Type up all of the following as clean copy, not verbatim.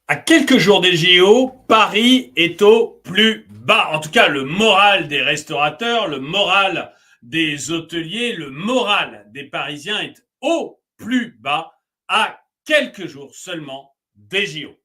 À quelques jours des JO, Paris est au plus bas. En tout cas, le moral des restaurateurs, le moral des hôteliers, le moral des Parisiens est au plus bas à quelques jours seulement des JO.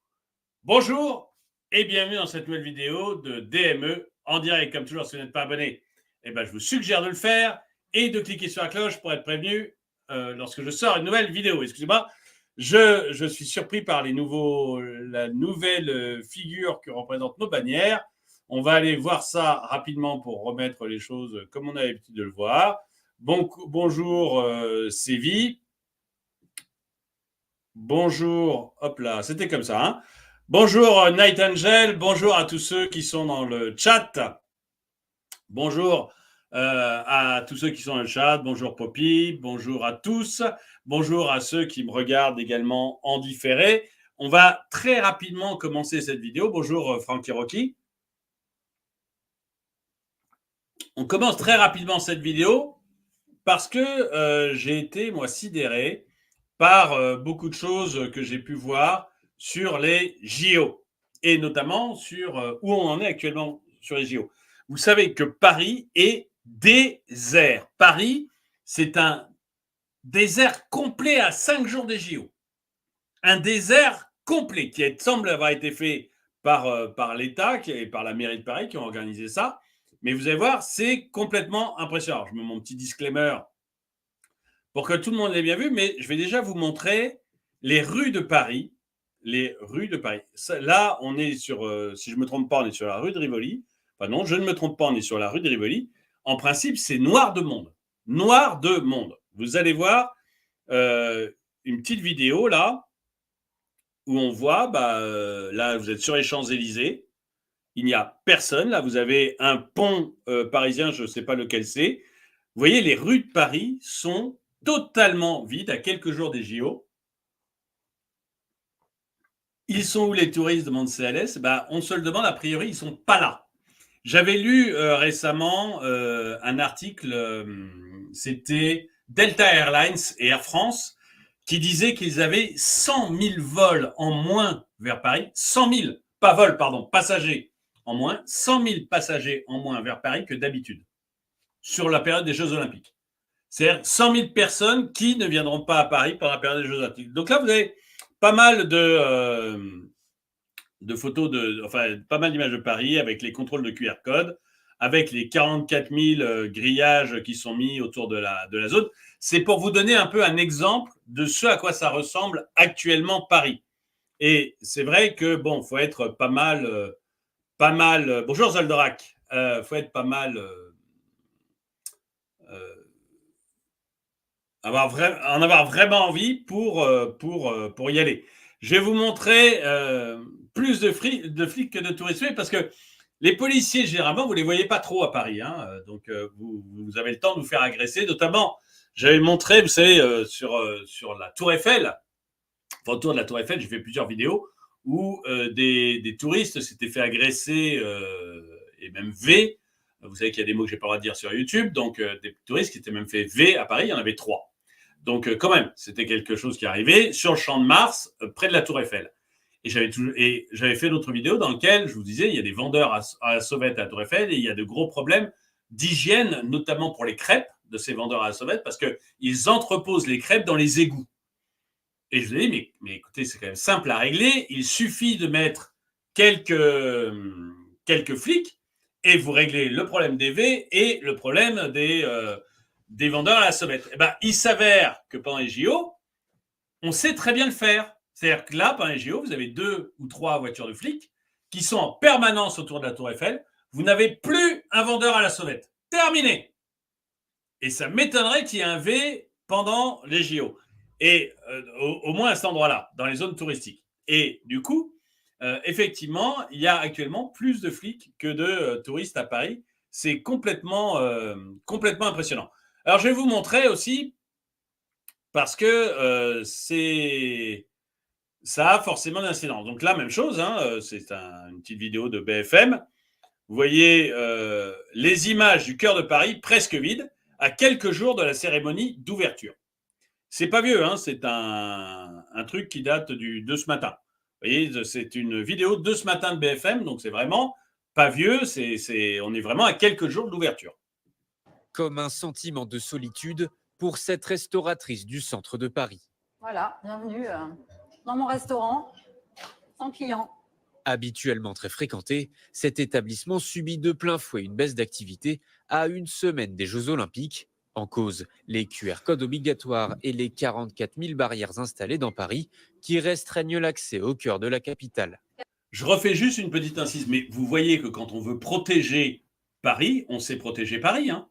Bonjour et bienvenue dans cette nouvelle vidéo de DME en direct. Comme toujours, si vous n'êtes pas abonné, je vous suggère de le faire et de cliquer sur la cloche pour être prévenu lorsque je sors une nouvelle vidéo. Excusez-moi, je suis surpris par la nouvelle figure que représentent nos bannières. On va aller voir ça rapidement pour remettre les choses comme on a l'habitude de le voir. Bonjour Sévi. Bonjour, hop là, c'était comme ça. Hein. Bonjour Night Angel, bonjour à tous ceux qui sont dans le chat. Bonjour à tous ceux qui sont dans le chat. Bonjour Poppy, bonjour à tous. Bonjour à ceux qui me regardent également en différé. On va très rapidement commencer cette vidéo. Bonjour Frankie Rocky. On commence très rapidement cette vidéo parce que j'ai été, moi, sidéré par beaucoup de choses que j'ai pu voir sur les JO et notamment sur où on en est actuellement sur les JO. Vous savez que Paris est désert. Paris, c'est un désert complet à 5 jours des JO. Un désert complet qui semble avoir été fait par l'État et par la mairie de Paris qui ont organisé ça. Mais vous allez voir, c'est complètement impressionnant. Je mets mon petit disclaimer pour que tout le monde l'ait bien vu, mais je vais déjà vous montrer les rues de Paris. Les rues de Paris. Là, on est sur, si je ne me trompe pas, on est sur la rue de Rivoli. Enfin non, je ne me trompe pas, on est sur la rue de Rivoli. En principe, c'est noir de monde. Noir de monde. Vous allez voir une petite vidéo là, où on voit, là, vous êtes sur les Champs-Élysées. Il n'y a personne. Là, vous avez un pont parisien, je ne sais pas lequel c'est. Vous voyez, les rues de Paris sont totalement vides à quelques jours des JO. Ils sont où les touristes, demande CLS? On se le demande, a priori, ils ne sont pas là. J'avais lu récemment un article, c'était Delta Airlines et Air France, qui disaient qu'ils avaient 100 000 vols en moins vers Paris. 100 000, pas vols, pardon, passagers en moins. 100 000 passagers en moins vers Paris que d'habitude, sur la période des Jeux Olympiques. C'est-à-dire 100 000 personnes qui ne viendront pas à Paris pendant la période des Jeux Olympiques. Donc là, vous avez pas mal de photos, pas mal d'images de Paris avec les contrôles de QR code, avec les 44 000 grillages qui sont mis autour de la zone. C'est pour vous donner un peu un exemple de ce à quoi ça ressemble actuellement Paris. Et c'est vrai que, bon, il faut être pas mal. Bonjour Zoldorak. Faut être pas mal. En avoir vraiment envie pour y aller. Je vais vous montrer plus de flics que de touristes, parce que les policiers, généralement, vous ne les voyez pas trop à Paris. Hein, donc, vous avez le temps de vous faire agresser. Notamment, j'avais montré, vous savez, sur la Tour Eiffel, enfin, autour de la Tour Eiffel, j'ai fait plusieurs vidéos où des touristes s'étaient fait agresser et même V. Vous savez qu'il y a des mots que je n'ai pas le droit de dire sur YouTube. Donc, des touristes qui étaient même fait V à Paris, il y en avait 3. Donc, quand même, c'était quelque chose qui arrivait sur le Champ de Mars, près de la Tour Eiffel. Et j'avais fait d'autres vidéos dans lesquelles je vous disais, il y a des vendeurs à la sauvette à la Tour Eiffel et il y a de gros problèmes d'hygiène, notamment pour les crêpes de ces vendeurs à la sauvette, parce qu'ils entreposent les crêpes dans les égouts. Et je vous ai dit, mais écoutez, c'est quand même simple à régler. Il suffit de mettre quelques flics et vous réglez le problème des V et le problème des vendeurs à la sauvette. Il s'avère que pendant les JO, on sait très bien le faire. C'est-à-dire que là, pendant les JO, vous avez 2 ou 3 voitures de flics qui sont en permanence autour de la Tour Eiffel. Vous n'avez plus un vendeur à la sauvette. Terminé. Et ça m'étonnerait qu'il y ait un V pendant les JO. Et au moins à cet endroit-là, dans les zones touristiques. Et du coup, effectivement, il y a actuellement plus de flics que de touristes à Paris. C'est complètement impressionnant. Alors, je vais vous montrer aussi, parce que ça a forcément d'incidence. Donc là, même chose, hein, c'est une petite vidéo de BFM. Vous voyez les images du cœur de Paris presque vide à quelques jours de la cérémonie d'ouverture. C'est pas vieux, hein, c'est un truc qui date de ce matin. Vous voyez, c'est une vidéo de ce matin de BFM, donc c'est vraiment pas vieux, on est vraiment à quelques jours de l'ouverture. Comme un sentiment de solitude pour cette restauratrice du centre de Paris. Voilà, bienvenue dans mon restaurant, sans clients. Habituellement très fréquenté, cet établissement subit de plein fouet une baisse d'activité à une semaine des Jeux Olympiques. En cause, les QR codes obligatoires et les 44 000 barrières installées dans Paris qui restreignent l'accès au cœur de la capitale. Je refais juste une petite incise, mais vous voyez que quand on veut protéger Paris, on sait protéger Paris. Hein.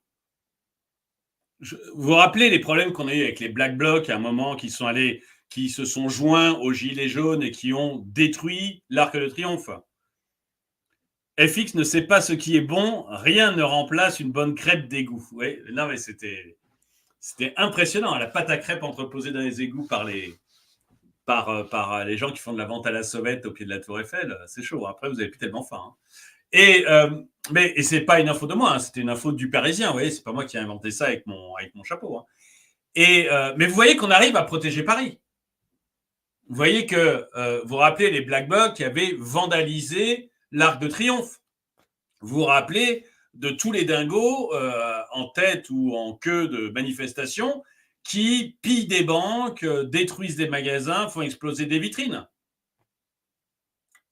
Vous vous rappelez les problèmes qu'on a eu avec les Black Blocs à un moment qui se sont joints aux Gilets jaunes et qui ont détruit l'Arc de Triomphe. FX ne sait pas ce qui est bon, rien ne remplace une bonne crêpe d'égout. Ouais, non mais c'était impressionnant, la pâte à crêpes entreposée dans les égouts par les gens qui font de la vente à la sauvette au pied de la Tour Eiffel, c'est chaud. Après, vous n'avez plus tellement faim. Hein. Et c'est pas une info de moi, hein, c'était une info du Parisien. Vous voyez, c'est pas moi qui ai inventé ça avec mon chapeau. Hein. Mais vous voyez qu'on arrive à protéger Paris. Vous voyez que vous vous rappelez les Black Blocs qui avaient vandalisé l'Arc de Triomphe. Vous vous rappelez de tous les dingos en tête ou en queue de manifestation qui pillent des banques, détruisent des magasins, font exploser des vitrines.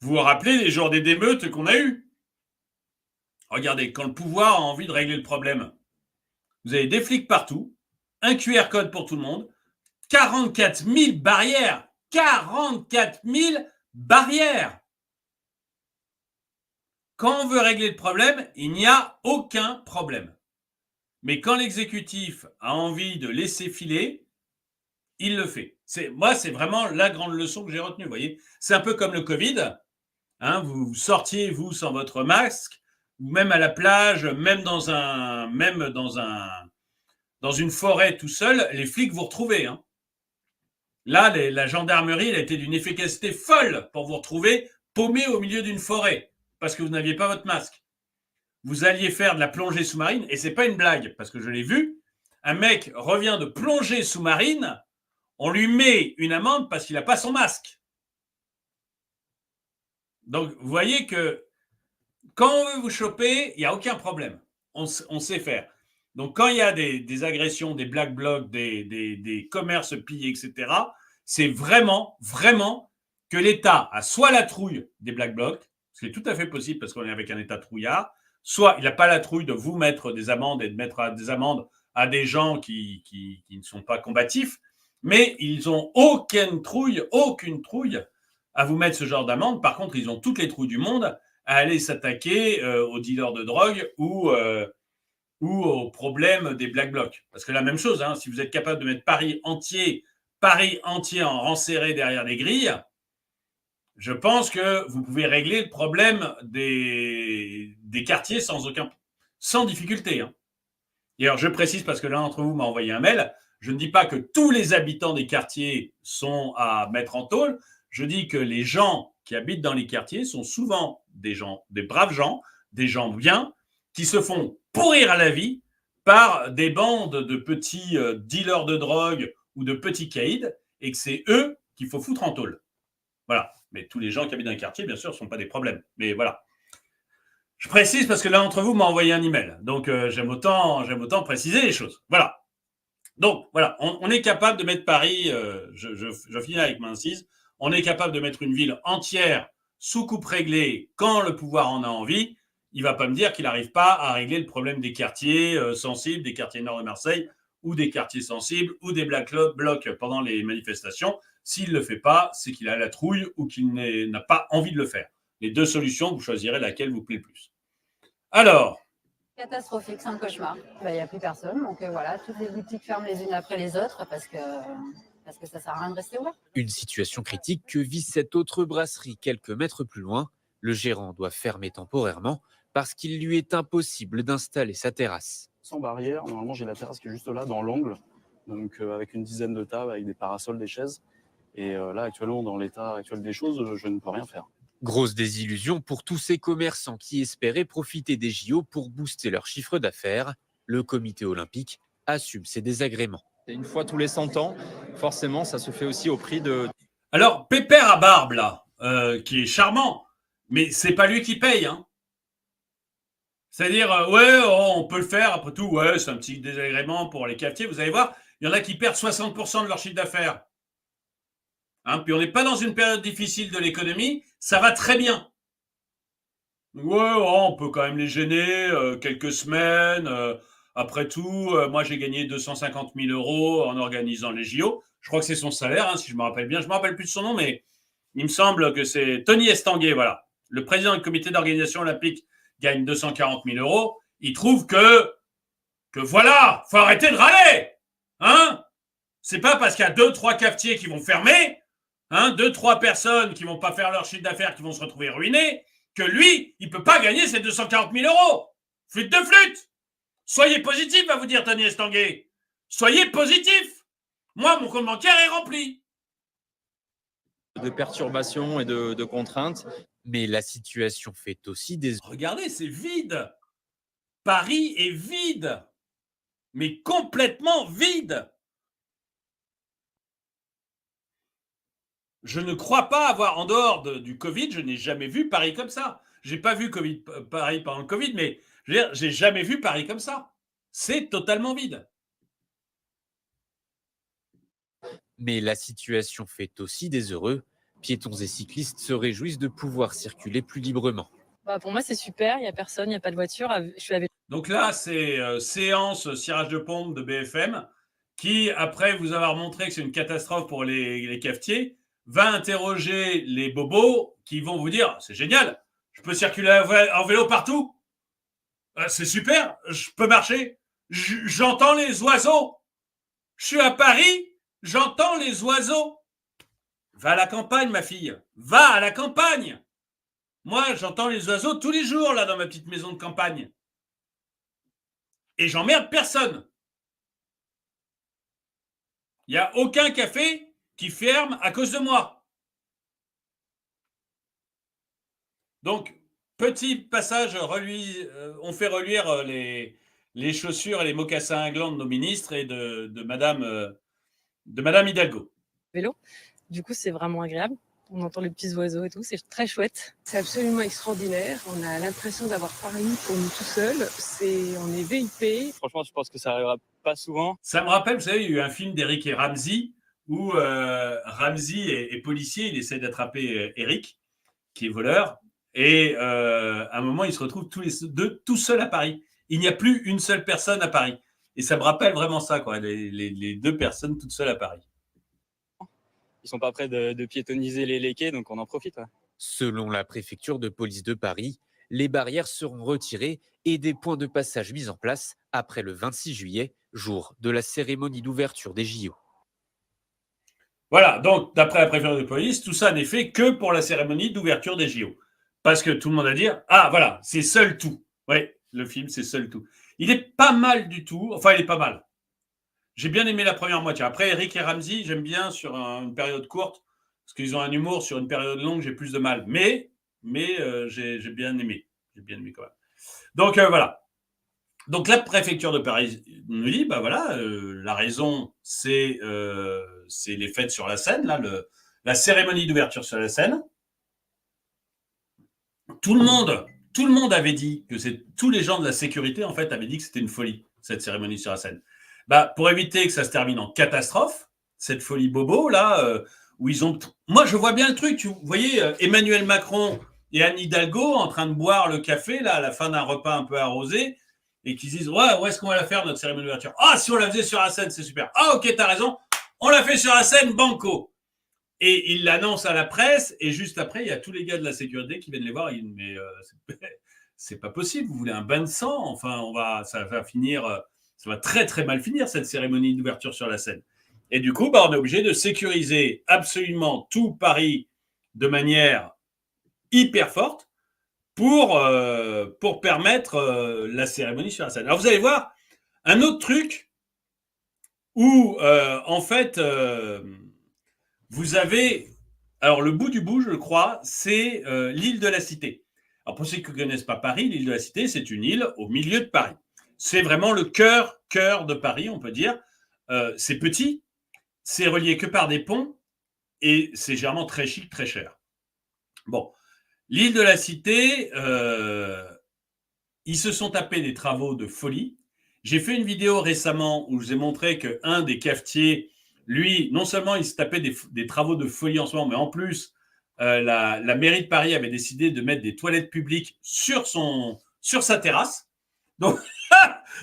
Vous vous rappelez les jours des démeutes qu'on a eues. Regardez, quand le pouvoir a envie de régler le problème, vous avez des flics partout, un QR code pour tout le monde, 44 000 barrières. 44 000 barrières. Quand on veut régler le problème, il n'y a aucun problème. Mais quand l'exécutif a envie de laisser filer, il le fait. Moi, c'est vraiment la grande leçon que j'ai retenue. Vous voyez, c'est un peu comme le Covid. Hein, vous sortiez, vous, sans votre masque, ou même à la plage, même dans une forêt tout seul, les flics vous retrouvent. Hein. Là, la gendarmerie, elle a été d'une efficacité folle pour vous retrouver paumé au milieu d'une forêt parce que vous n'aviez pas votre masque. Vous alliez faire de la plongée sous-marine et c'est pas une blague parce que je l'ai vu. Un mec revient de plongée sous-marine, on lui met une amende parce qu'il n'a pas son masque. Donc, vous voyez que quand on veut vous choper, il n'y a aucun problème. On sait faire. Donc, quand il y a des agressions, des black blocs, des commerces pillés, etc., c'est vraiment, vraiment que l'État a soit la trouille des black blocs, ce qui est tout à fait possible parce qu'on est avec un État trouillard, soit il n'a pas la trouille de vous mettre des amendes et de mettre des amendes à des gens qui ne sont pas combatifs, mais ils n'ont aucune trouille à vous mettre ce genre d'amende. Par contre, ils ont toutes les trouilles du monde à aller s'attaquer aux dealers de drogue ou au problème des Black Blocs. Parce que la même chose, hein, si vous êtes capable de mettre Paris entier en rang serré derrière les grilles, je pense que vous pouvez régler le problème des quartiers sans difficulté. Hein. Et alors, je précise parce que l'un d'entre vous m'a envoyé un mail. Je ne dis pas que tous les habitants des quartiers sont à mettre en tôle. Je dis que les gens qui habitent dans les quartiers sont souvent des braves gens, des gens bien, qui se font pourrir à la vie par des bandes de petits dealers de drogue ou de petits caïds, et que c'est eux qu'il faut foutre en tôle. Voilà. Mais tous les gens qui habitent dans les quartiers, bien sûr, ne sont pas des problèmes. Mais voilà. Je précise parce que l'un d'entre vous m'a envoyé un email. Donc, j'aime autant préciser les choses. Voilà. Donc, voilà. On est capable de mettre Paris, je finis avec ma incise, on est capable de mettre une ville entière sous coupe réglée quand le pouvoir en a envie. Il ne va pas me dire qu'il n'arrive pas à régler le problème des quartiers sensibles, des quartiers nord de Marseille, ou des quartiers sensibles, ou des black blocs pendant les manifestations. S'il ne le fait pas, c'est qu'il a la trouille ou qu'il n'a pas envie de le faire. Les deux solutions, vous choisirez laquelle vous plaît le plus. Alors. Catastrophique, c'est un cauchemar. Il n'y a plus personne. Donc voilà, toutes les boutiques ferment les unes après les autres parce que ça ne sert à rien de rester ouvert. Une situation critique que vit cette autre brasserie quelques mètres plus loin. Le gérant doit fermer temporairement parce qu'il lui est impossible d'installer sa terrasse. Sans barrière, normalement j'ai la terrasse qui est juste là, dans l'angle, donc avec une dizaine de tables, avec des parasols, des chaises. Et là, actuellement, dans l'état actuel des choses, je ne peux rien faire. Grosse désillusion pour tous ces commerçants qui espéraient profiter des JO pour booster leur chiffre d'affaires. Le comité olympique assume ses désagréments. Et une fois tous les 100 ans, forcément, ça se fait aussi au prix de... Alors, Pépère à barbe, là, qui est charmant, mais c'est pas lui qui paye. Hein. C'est-à-dire, ouais, oh, on peut le faire, après tout, ouais, c'est un petit désagrément pour les cafetiers. Vous allez voir, il y en a qui perdent 60% de leur chiffre d'affaires. Hein, puis on n'est pas dans une période difficile de l'économie, ça va très bien. Ouais, oh, on peut quand même les gêner quelques semaines. Après tout, moi j'ai gagné 250 000 € en organisant les JO. Je crois que c'est son salaire, hein, si je me rappelle bien. Je ne me rappelle plus de son nom, mais il me semble que c'est Tony Estanguet, voilà. Le président du comité d'organisation olympique gagne 240 000 €. Il trouve que voilà, faut arrêter de râler. Hein? C'est pas parce qu'il y a 2-3 cafetiers qui vont fermer, hein, 2-3 personnes qui vont pas faire leur chiffre d'affaires, qui vont se retrouver ruinés, que lui, il peut pas gagner ses 240 000 €. Flûte de flûte. Soyez positif, va vous dire Tony Estanguet. Soyez positif. Moi, mon compte bancaire est rempli. De perturbations et de contraintes. Mais la situation fait aussi des... Regardez, c'est vide. Paris est vide. Mais complètement vide. Je ne crois pas avoir, en dehors du Covid, je n'ai jamais vu Paris comme ça. Je n'ai pas vu Paris pendant le Covid, mais je veux dire, j'ai jamais vu Paris comme ça. C'est totalement vide. Mais la situation fait aussi des heureux. Piétons et cyclistes se réjouissent de pouvoir circuler plus librement. Bah, pour moi, c'est super. Il n'y a personne, il n'y a pas de voiture. Je suis à vélo. Donc là, c'est séance cirage de pompe de BFM qui, après vous avoir montré que c'est une catastrophe pour les cafetiers, va interroger les bobos qui vont vous dire « C'est génial, je peux circuler en vélo partout. C'est super, je peux marcher. J'entends les oiseaux. Je suis à Paris, j'entends les oiseaux. Va à la campagne, ma fille. Va à la campagne. Moi, j'entends les oiseaux tous les jours là dans ma petite maison de campagne. Et j'emmerde personne. Il n'y a aucun café qui ferme à cause de moi. Donc, petit passage, on fait reluire les chaussures et les mocassins à glands de nos ministres et de Madame Hidalgo. Vélo. Du coup, c'est vraiment agréable. On entend les petits oiseaux et tout, c'est très chouette. C'est absolument extraordinaire. On a l'impression d'avoir Paris pour nous tout seuls. On est VIP. Franchement, je pense que ça n'arrivera pas souvent. Ça me rappelle, vous savez, il y a eu un film d'Eric et Ramsey où Ramsey est policier, il essaie d'attraper Eric, qui est voleur. Et à un moment, ils se retrouvent tous les deux tout seuls à Paris. Il n'y a plus une seule personne à Paris. Et ça me rappelle vraiment ça, quoi, les deux personnes toutes seules à Paris. Ils sont pas prêts de piétoniser les quais, donc on en profite. Ouais. Selon la préfecture de police de Paris, les barrières seront retirées et des points de passage mis en place après le 26 juillet, jour de la cérémonie d'ouverture des JO. Voilà, donc d'après la préfecture de police, tout ça n'est fait que pour la cérémonie d'ouverture des JO. Parce que tout le monde va dire « Ah, voilà, c'est seul tout ». Oui, le film, c'est seul tout. Il est pas mal du tout. Enfin, il est pas mal. J'ai bien aimé la première moitié. Après, Eric et Ramsey, j'aime bien sur une période courte, parce qu'ils ont un humour. Sur une période longue, j'ai plus de mal. Mais j'ai bien aimé. J'ai bien aimé quand même. Donc, voilà. Donc, la préfecture de Paris nous dit, bah voilà, la raison, c'est les fêtes sur la Seine, là, la cérémonie d'ouverture sur la Seine. Tout le monde avait dit que tous les gens de la sécurité, en fait, avaient dit que c'était une folie, cette cérémonie sur la Seine. Bah, pour éviter que ça se termine en catastrophe, cette folie bobo, là, où ils ont... Moi, je vois bien le truc. Vous voyez Emmanuel Macron et Anne Hidalgo en train de boire le café, là, à la fin d'un repas un peu arrosé, et qui se disent, ouais, où est-ce qu'on va la faire, notre cérémonie d'ouverture? Ah, si on la faisait sur la Seine, c'est super. Ah, ok, t'as raison. On la fait sur la Seine, banco. Et il l'annonce à la presse, et juste après, il y a tous les gars de la sécurité qui viennent les voir. Ils disent, mais c'est pas possible, vous voulez un bain de sang? Enfin, ça va finir... Ça va très, très mal finir, cette cérémonie d'ouverture sur la Seine. Et du coup, on est obligé de sécuriser absolument tout Paris de manière hyper forte pour permettre la cérémonie sur la Seine. Alors, vous allez voir un autre truc où, en fait, vous avez... Alors, le bout du bout, je crois, c'est l'île de la Cité. Alors, pour ceux qui ne connaissent pas Paris, l'île de la Cité, c'est une île au milieu de Paris. C'est vraiment le cœur de Paris, on peut dire. C'est petit, c'est relié que par des ponts et c'est généralement très chic, très cher. Bon, l'île de la Cité, ils se sont tapés des travaux de folie. J'ai fait une vidéo récemment où je vous ai montré qu'un des cafetiers, lui, non seulement il se tapait des travaux de folie en ce moment, mais en plus, la mairie de Paris avait décidé de mettre des toilettes publiques sur sa terrasse. Donc,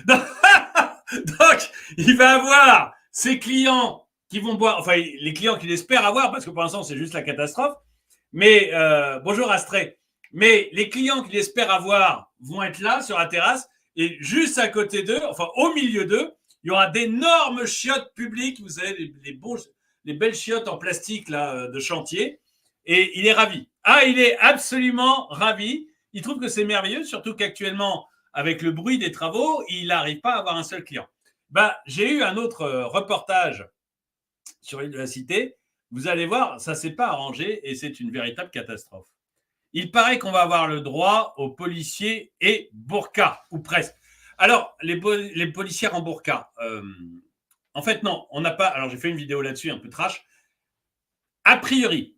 donc, il va avoir ses clients qui vont boire, enfin, les clients qu'il espère avoir, parce que pour l'instant, c'est juste la catastrophe. Mais, bonjour Astrée. Mais les clients qu'il espère avoir vont être là, sur la terrasse, et juste à côté d'eux, enfin, au milieu d'eux, il y aura d'énormes chiottes publiques, vous savez, les belles chiottes en plastique, là, de chantier. Et il est ravi. Ah, il est absolument ravi. Il trouve que c'est merveilleux, surtout qu'actuellement, avec le bruit des travaux, il n'arrive pas à avoir un seul client. Bah, j'ai eu un autre reportage sur l'île de la Cité. Vous allez voir, ça ne s'est pas arrangé et c'est une véritable catastrophe. Il paraît qu'on va avoir le droit aux policiers et burqa, ou presque. Alors, les policières en burqa, en fait, non, on n'a pas. Alors, j'ai fait une vidéo là-dessus, un peu trash. A priori,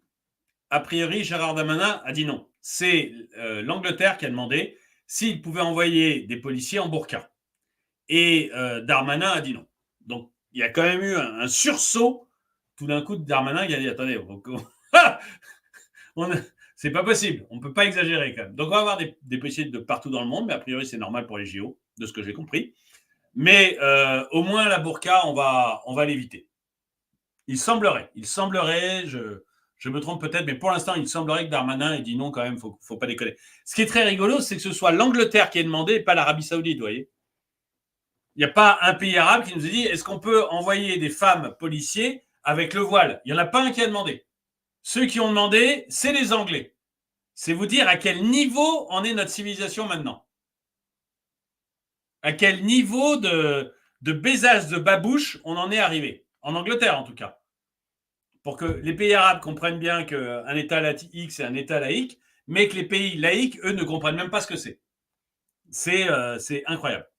Gérard Darmanin a dit non. C'est l'Angleterre qui a demandé s'il pouvait envoyer des policiers en burqa. Et Darmanin a dit non. Donc, il y a quand même eu un sursaut. Tout d'un coup, Darmanin, il a dit attendez, c'est pas possible. On ne peut pas exagérer quand même. Donc, on va avoir des policiers de partout dans le monde, mais a priori, c'est normal pour les JO, de ce que j'ai compris. Mais au moins, la burqa, on va l'éviter. Il semblerait, je me trompe peut-être, mais pour l'instant, il semblerait que Darmanin ait dit non quand même, faut pas déconner. Ce qui est très rigolo, c'est que ce soit l'Angleterre qui ait demandé et pas l'Arabie Saoudite, vous voyez. Il n'y a pas un pays arabe qui nous a dit est-ce qu'on peut envoyer des femmes policiers avec le voile? Il n'y en a pas un qui a demandé. Ceux qui ont demandé, c'est les Anglais. C'est vous dire à quel niveau en est notre civilisation maintenant. À quel niveau de baisage de babouche on en est arrivé. En Angleterre, en tout cas. Pour que les pays arabes comprennent bien qu'un État laïque, c'est un État laïque, mais que les pays laïques, eux, ne comprennent même pas ce que c'est. C'est incroyable.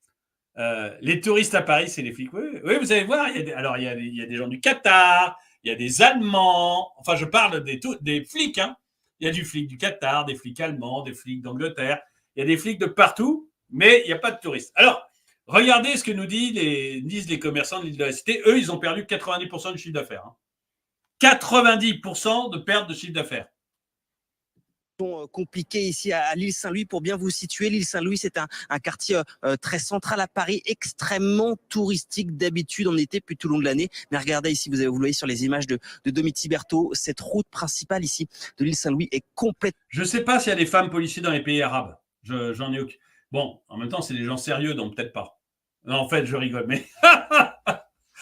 Les touristes à Paris, c'est les flics. Oui, vous allez voir, il y a des gens du Qatar, il y a des Allemands, enfin, je parle des flics, hein. Il y a du flic du Qatar, des flics allemands, des flics d'Angleterre, il y a des flics de partout, mais il n'y a pas de touristes. Alors, regardez ce que nous disent les commerçants de l'île de la Cité. Eux, ils ont perdu 90% du chiffre d'affaires. Hein. 90% de perte de chiffre d'affaires. Compliqué ici à l'île Saint-Louis. Pour bien vous situer, l'île Saint-Louis, c'est un quartier très central à Paris, extrêmement touristique d'habitude en été, puis tout le long de l'année. Mais regardez ici, vous le voyez sur les images de Domi-Tiberto, cette route principale ici de l'île Saint-Louis est complète. Je ne sais pas s'il y a des femmes policiers dans les pays arabes. J'en ai aucune. Bon, en même temps, c'est des gens sérieux, donc peut-être pas. Non, en fait, je rigole, mais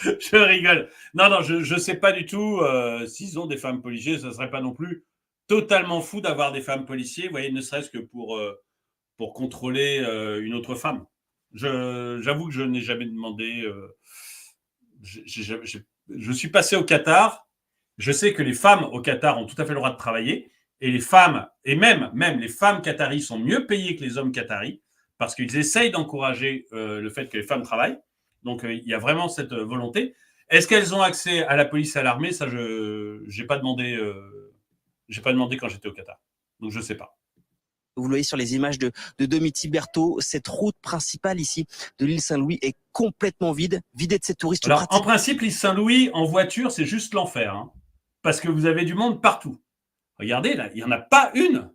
je rigole. Non, je ne sais pas du tout s'ils ont des femmes policiers. Ça ne serait pas non plus totalement fou d'avoir des femmes policiers, vous voyez, ne serait-ce que pour contrôler une autre femme. J'avoue que je n'ai jamais demandé. Je suis passé au Qatar. Je sais que les femmes au Qatar ont tout à fait le droit de travailler. Et les femmes, et même les femmes qataries sont mieux payées que les hommes qataris parce qu'ils essayent d'encourager le fait que les femmes travaillent. Donc, il y a vraiment cette volonté. Est-ce qu'elles ont accès à la police et à l'armée? Ça, je n'ai pas demandé. Je n'ai pas demandé quand j'étais au Qatar. Donc, je ne sais pas. Vous le voyez sur les images de Domi-Tiberto, cette route principale ici de l'île Saint-Louis est complètement vidée de ses touristes. Alors, en principe, l'île Saint-Louis, en voiture, c'est juste l'enfer. Hein, parce que vous avez du monde partout. Regardez, là, il n'y en a pas une.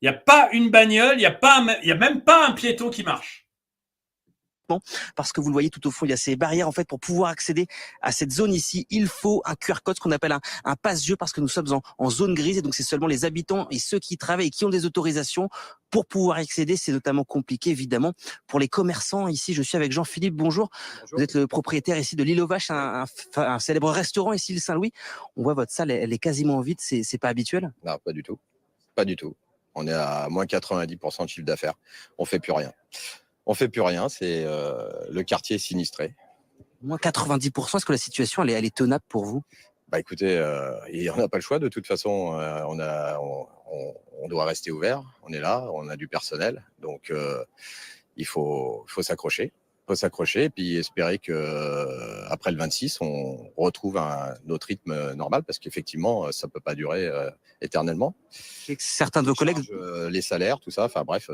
Il n'y a pas une bagnole, il n'y a même pas un piéton qui marche. Parce que vous le voyez tout au fond, il y a ces barrières en fait pour pouvoir accéder à cette zone ici. Il faut un QR code, ce qu'on appelle un passe-jeu, parce que nous sommes en zone grise et donc c'est seulement les habitants et ceux qui travaillent et qui ont des autorisations pour pouvoir accéder. C'est notamment compliqué évidemment pour les commerçants. Ici, je suis avec Jean-Philippe. Bonjour. Bonjour. Vous êtes le propriétaire ici de l'Île aux Vaches, un célèbre restaurant ici, l'île Saint-Louis. On voit votre salle, elle est quasiment vide. C'est pas habituel? Non, pas du tout. Pas du tout. On est à moins 90% de chiffre d'affaires. On fait plus rien. On fait plus rien, c'est le quartier sinistré. Moins 90%, est-ce que la situation elle est tenable pour vous? Bah écoutez, on n'a pas le choix. De toute façon, on doit rester ouvert. On est là, on a du personnel, donc il faut s'accrocher. faut s'accrocher et puis espérer que après le 26, on retrouve un autre rythme normal parce qu'effectivement, ça peut pas durer éternellement. Je sais que certains de vos collègues, Les salaires, tout ça, enfin bref,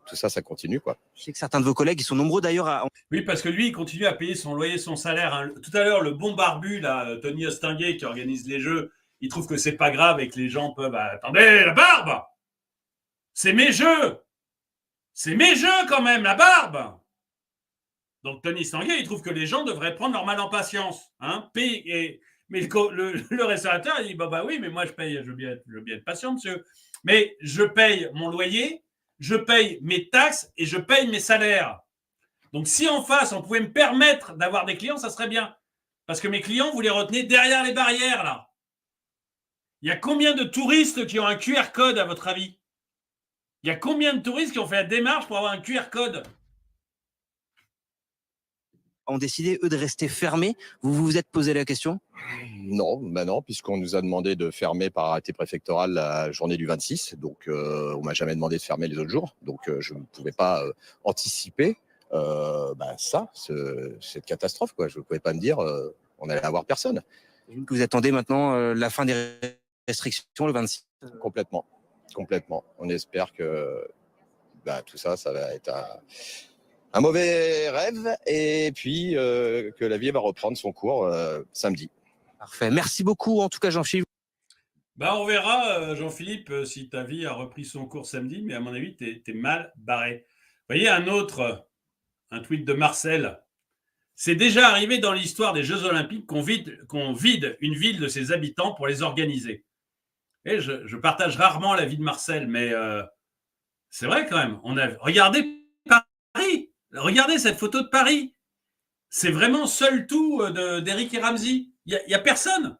tout ça, ça continue quoi. je sais que certains de vos collègues, ils sont nombreux d'ailleurs à Oui, parce que lui, il continue à payer son loyer, son salaire. Hein. Tout à l'heure, le bon barbu, là, Tony Ostinguet, qui organise les jeux, il trouve que c'est pas grave et que les gens peuvent. Attendez, la barbe! C'est mes jeux! C'est mes jeux quand même, la barbe! Donc Tony Stanguet, il trouve que les gens devraient prendre leur mal en patience. Hein, mais le restaurateur, il dit bah oui, mais moi je paye, je veux bien être patient, monsieur. Mais je paye mon loyer, je paye mes taxes et je paye mes salaires. Donc si en face, on pouvait me permettre d'avoir des clients, ça serait bien. Parce que mes clients, vous les retenez derrière les barrières, là. Il y a combien de touristes qui ont un QR code, à votre avis? Il y a combien de touristes qui ont fait la démarche pour avoir un QR code? ont décidé, eux, de rester fermés. Vous vous êtes posé la question? Non, non, puisqu'on nous a demandé de fermer par arrêté préfectoral la journée du 26. Donc, on m'a jamais demandé de fermer les autres jours. Donc, je ne pouvais pas anticiper cette catastrophe, quoi. Je ne pouvais pas me dire on allait avoir personne. Que vous attendez maintenant la fin des restrictions le 26. Complètement. On espère que tout ça, ça va être un mauvais rêve et puis que la vie va reprendre son cours samedi. Parfait. Merci beaucoup, en tout cas, Jean-Philippe. On verra, Jean-Philippe, si ta vie a repris son cours samedi, mais à mon avis, t'es mal barré. Vous voyez, un tweet de Marcel. C'est déjà arrivé dans l'histoire des Jeux Olympiques qu'on vide une ville de ses habitants pour les organiser. Et je partage rarement l'avis de Marcel, mais c'est vrai quand même. Regardez Paris. Regardez cette photo de Paris. C'est vraiment seul tout d'Eric et Ramsey. Il n'y a personne.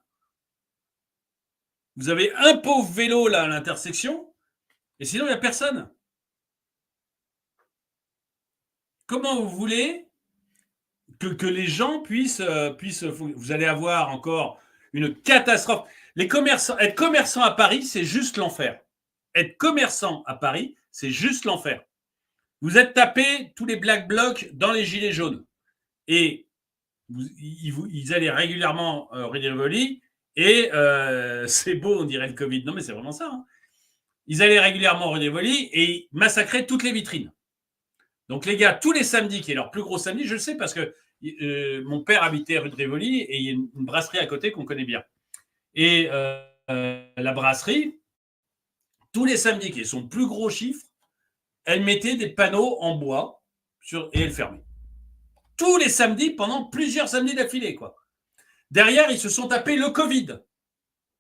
Vous avez un pauvre vélo là à l'intersection, et sinon il n'y a personne. Comment vous voulez que les gens puissent. Vous allez avoir encore une catastrophe. Être commerçant à Paris, c'est juste l'enfer. Être commerçant à Paris, c'est juste l'enfer. Vous êtes tapés tous les black blocs dans les gilets jaunes. Et ils allaient régulièrement rue de Rivoli. Et c'est beau, on dirait le Covid. Non, mais c'est vraiment ça. Hein. Ils allaient régulièrement rue de Rivoli et ils massacraient toutes les vitrines. Donc les gars, tous les samedis, qui est leur plus gros samedi, je le sais parce que mon père habitait rue de Rivoli et il y a une brasserie à côté qu'on connaît bien. Et la brasserie, tous les samedis, qui est son plus gros chiffre, elle mettait des panneaux en bois et elle fermait. Tous les samedis, pendant plusieurs samedis d'affilée, quoi. Derrière, ils se sont tapés le Covid.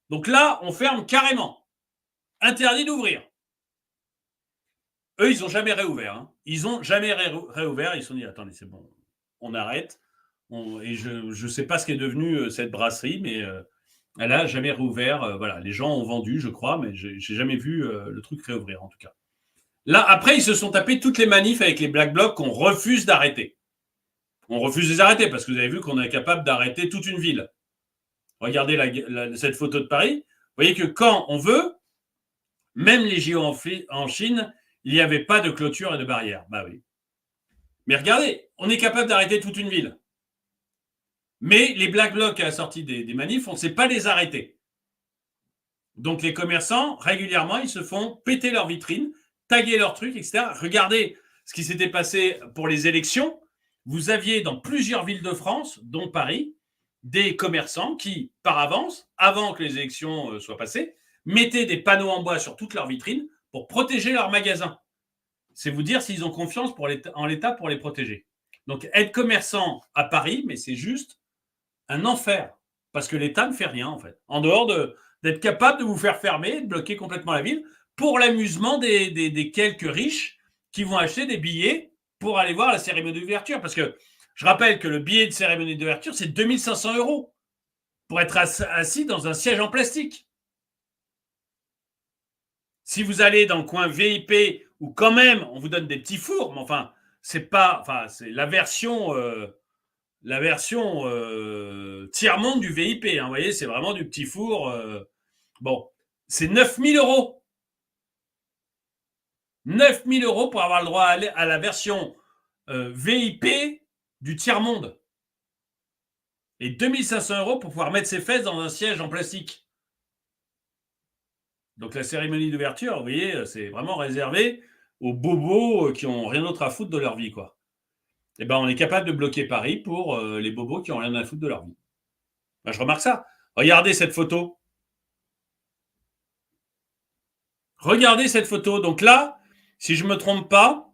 Donc là, on ferme carrément. Interdit d'ouvrir. Eux, ils n'ont jamais réouvert. Hein. Ils n'ont jamais réouvert. Ils se sont dit, attendez, c'est bon, on arrête. Et je ne sais pas ce qu'est devenu cette brasserie, mais elle n'a jamais réouvert. Voilà, les gens ont vendu, je crois, mais je n'ai jamais vu le truc réouvrir, en tout cas. Là, après, ils se sont tapés toutes les manifs avec les Black Blocs qu'on refuse d'arrêter. On refuse de les arrêter parce que vous avez vu qu'on est capable d'arrêter toute une ville. Regardez cette photo de Paris. Vous voyez que quand on veut, même les JO en Chine, il n'y avait pas de clôture et de barrière. Bah oui. Mais regardez, on est capable d'arrêter toute une ville. Mais les Black Blocs à la sortie des manifs, on ne sait pas les arrêter. Donc les commerçants, régulièrement, ils se font péter leurs vitrines, taguer leurs trucs, etc. Regardez ce qui s'était passé pour les élections. Vous aviez dans plusieurs villes de France, dont Paris, des commerçants qui, par avance, avant que les élections soient passées, mettaient des panneaux en bois sur toutes leurs vitrines pour protéger leurs magasins. C'est vous dire s'ils ont confiance en l'État pour les protéger. Donc, être commerçant à Paris, mais c'est juste un enfer, parce que l'État ne fait rien, en fait. En dehors d'être capable de vous faire fermer, de bloquer complètement la ville, pour l'amusement des quelques riches qui vont acheter des billets pour aller voir la cérémonie d'ouverture. Parce que je rappelle que le billet de cérémonie d'ouverture, c'est 2500 € pour être assis dans un siège en plastique. Si vous allez dans le coin VIP, où quand même, on vous donne des petits fours, mais enfin, c'est la version tiers-monde du VIP. Hein, vous voyez, c'est vraiment du petit four. C'est 9000 €. 9000 € pour avoir le droit à la version VIP du tiers-monde. Et 2500 € pour pouvoir mettre ses fesses dans un siège en plastique. Donc la cérémonie d'ouverture, vous voyez, c'est vraiment réservé aux bobos qui n'ont rien d'autre à foutre de leur vie, quoi. Eh ben, on est capable de bloquer Paris pour les bobos qui n'ont rien à foutre de leur vie. Ben, je remarque ça. Regardez cette photo. Regardez cette photo. Donc là, si je ne me trompe pas,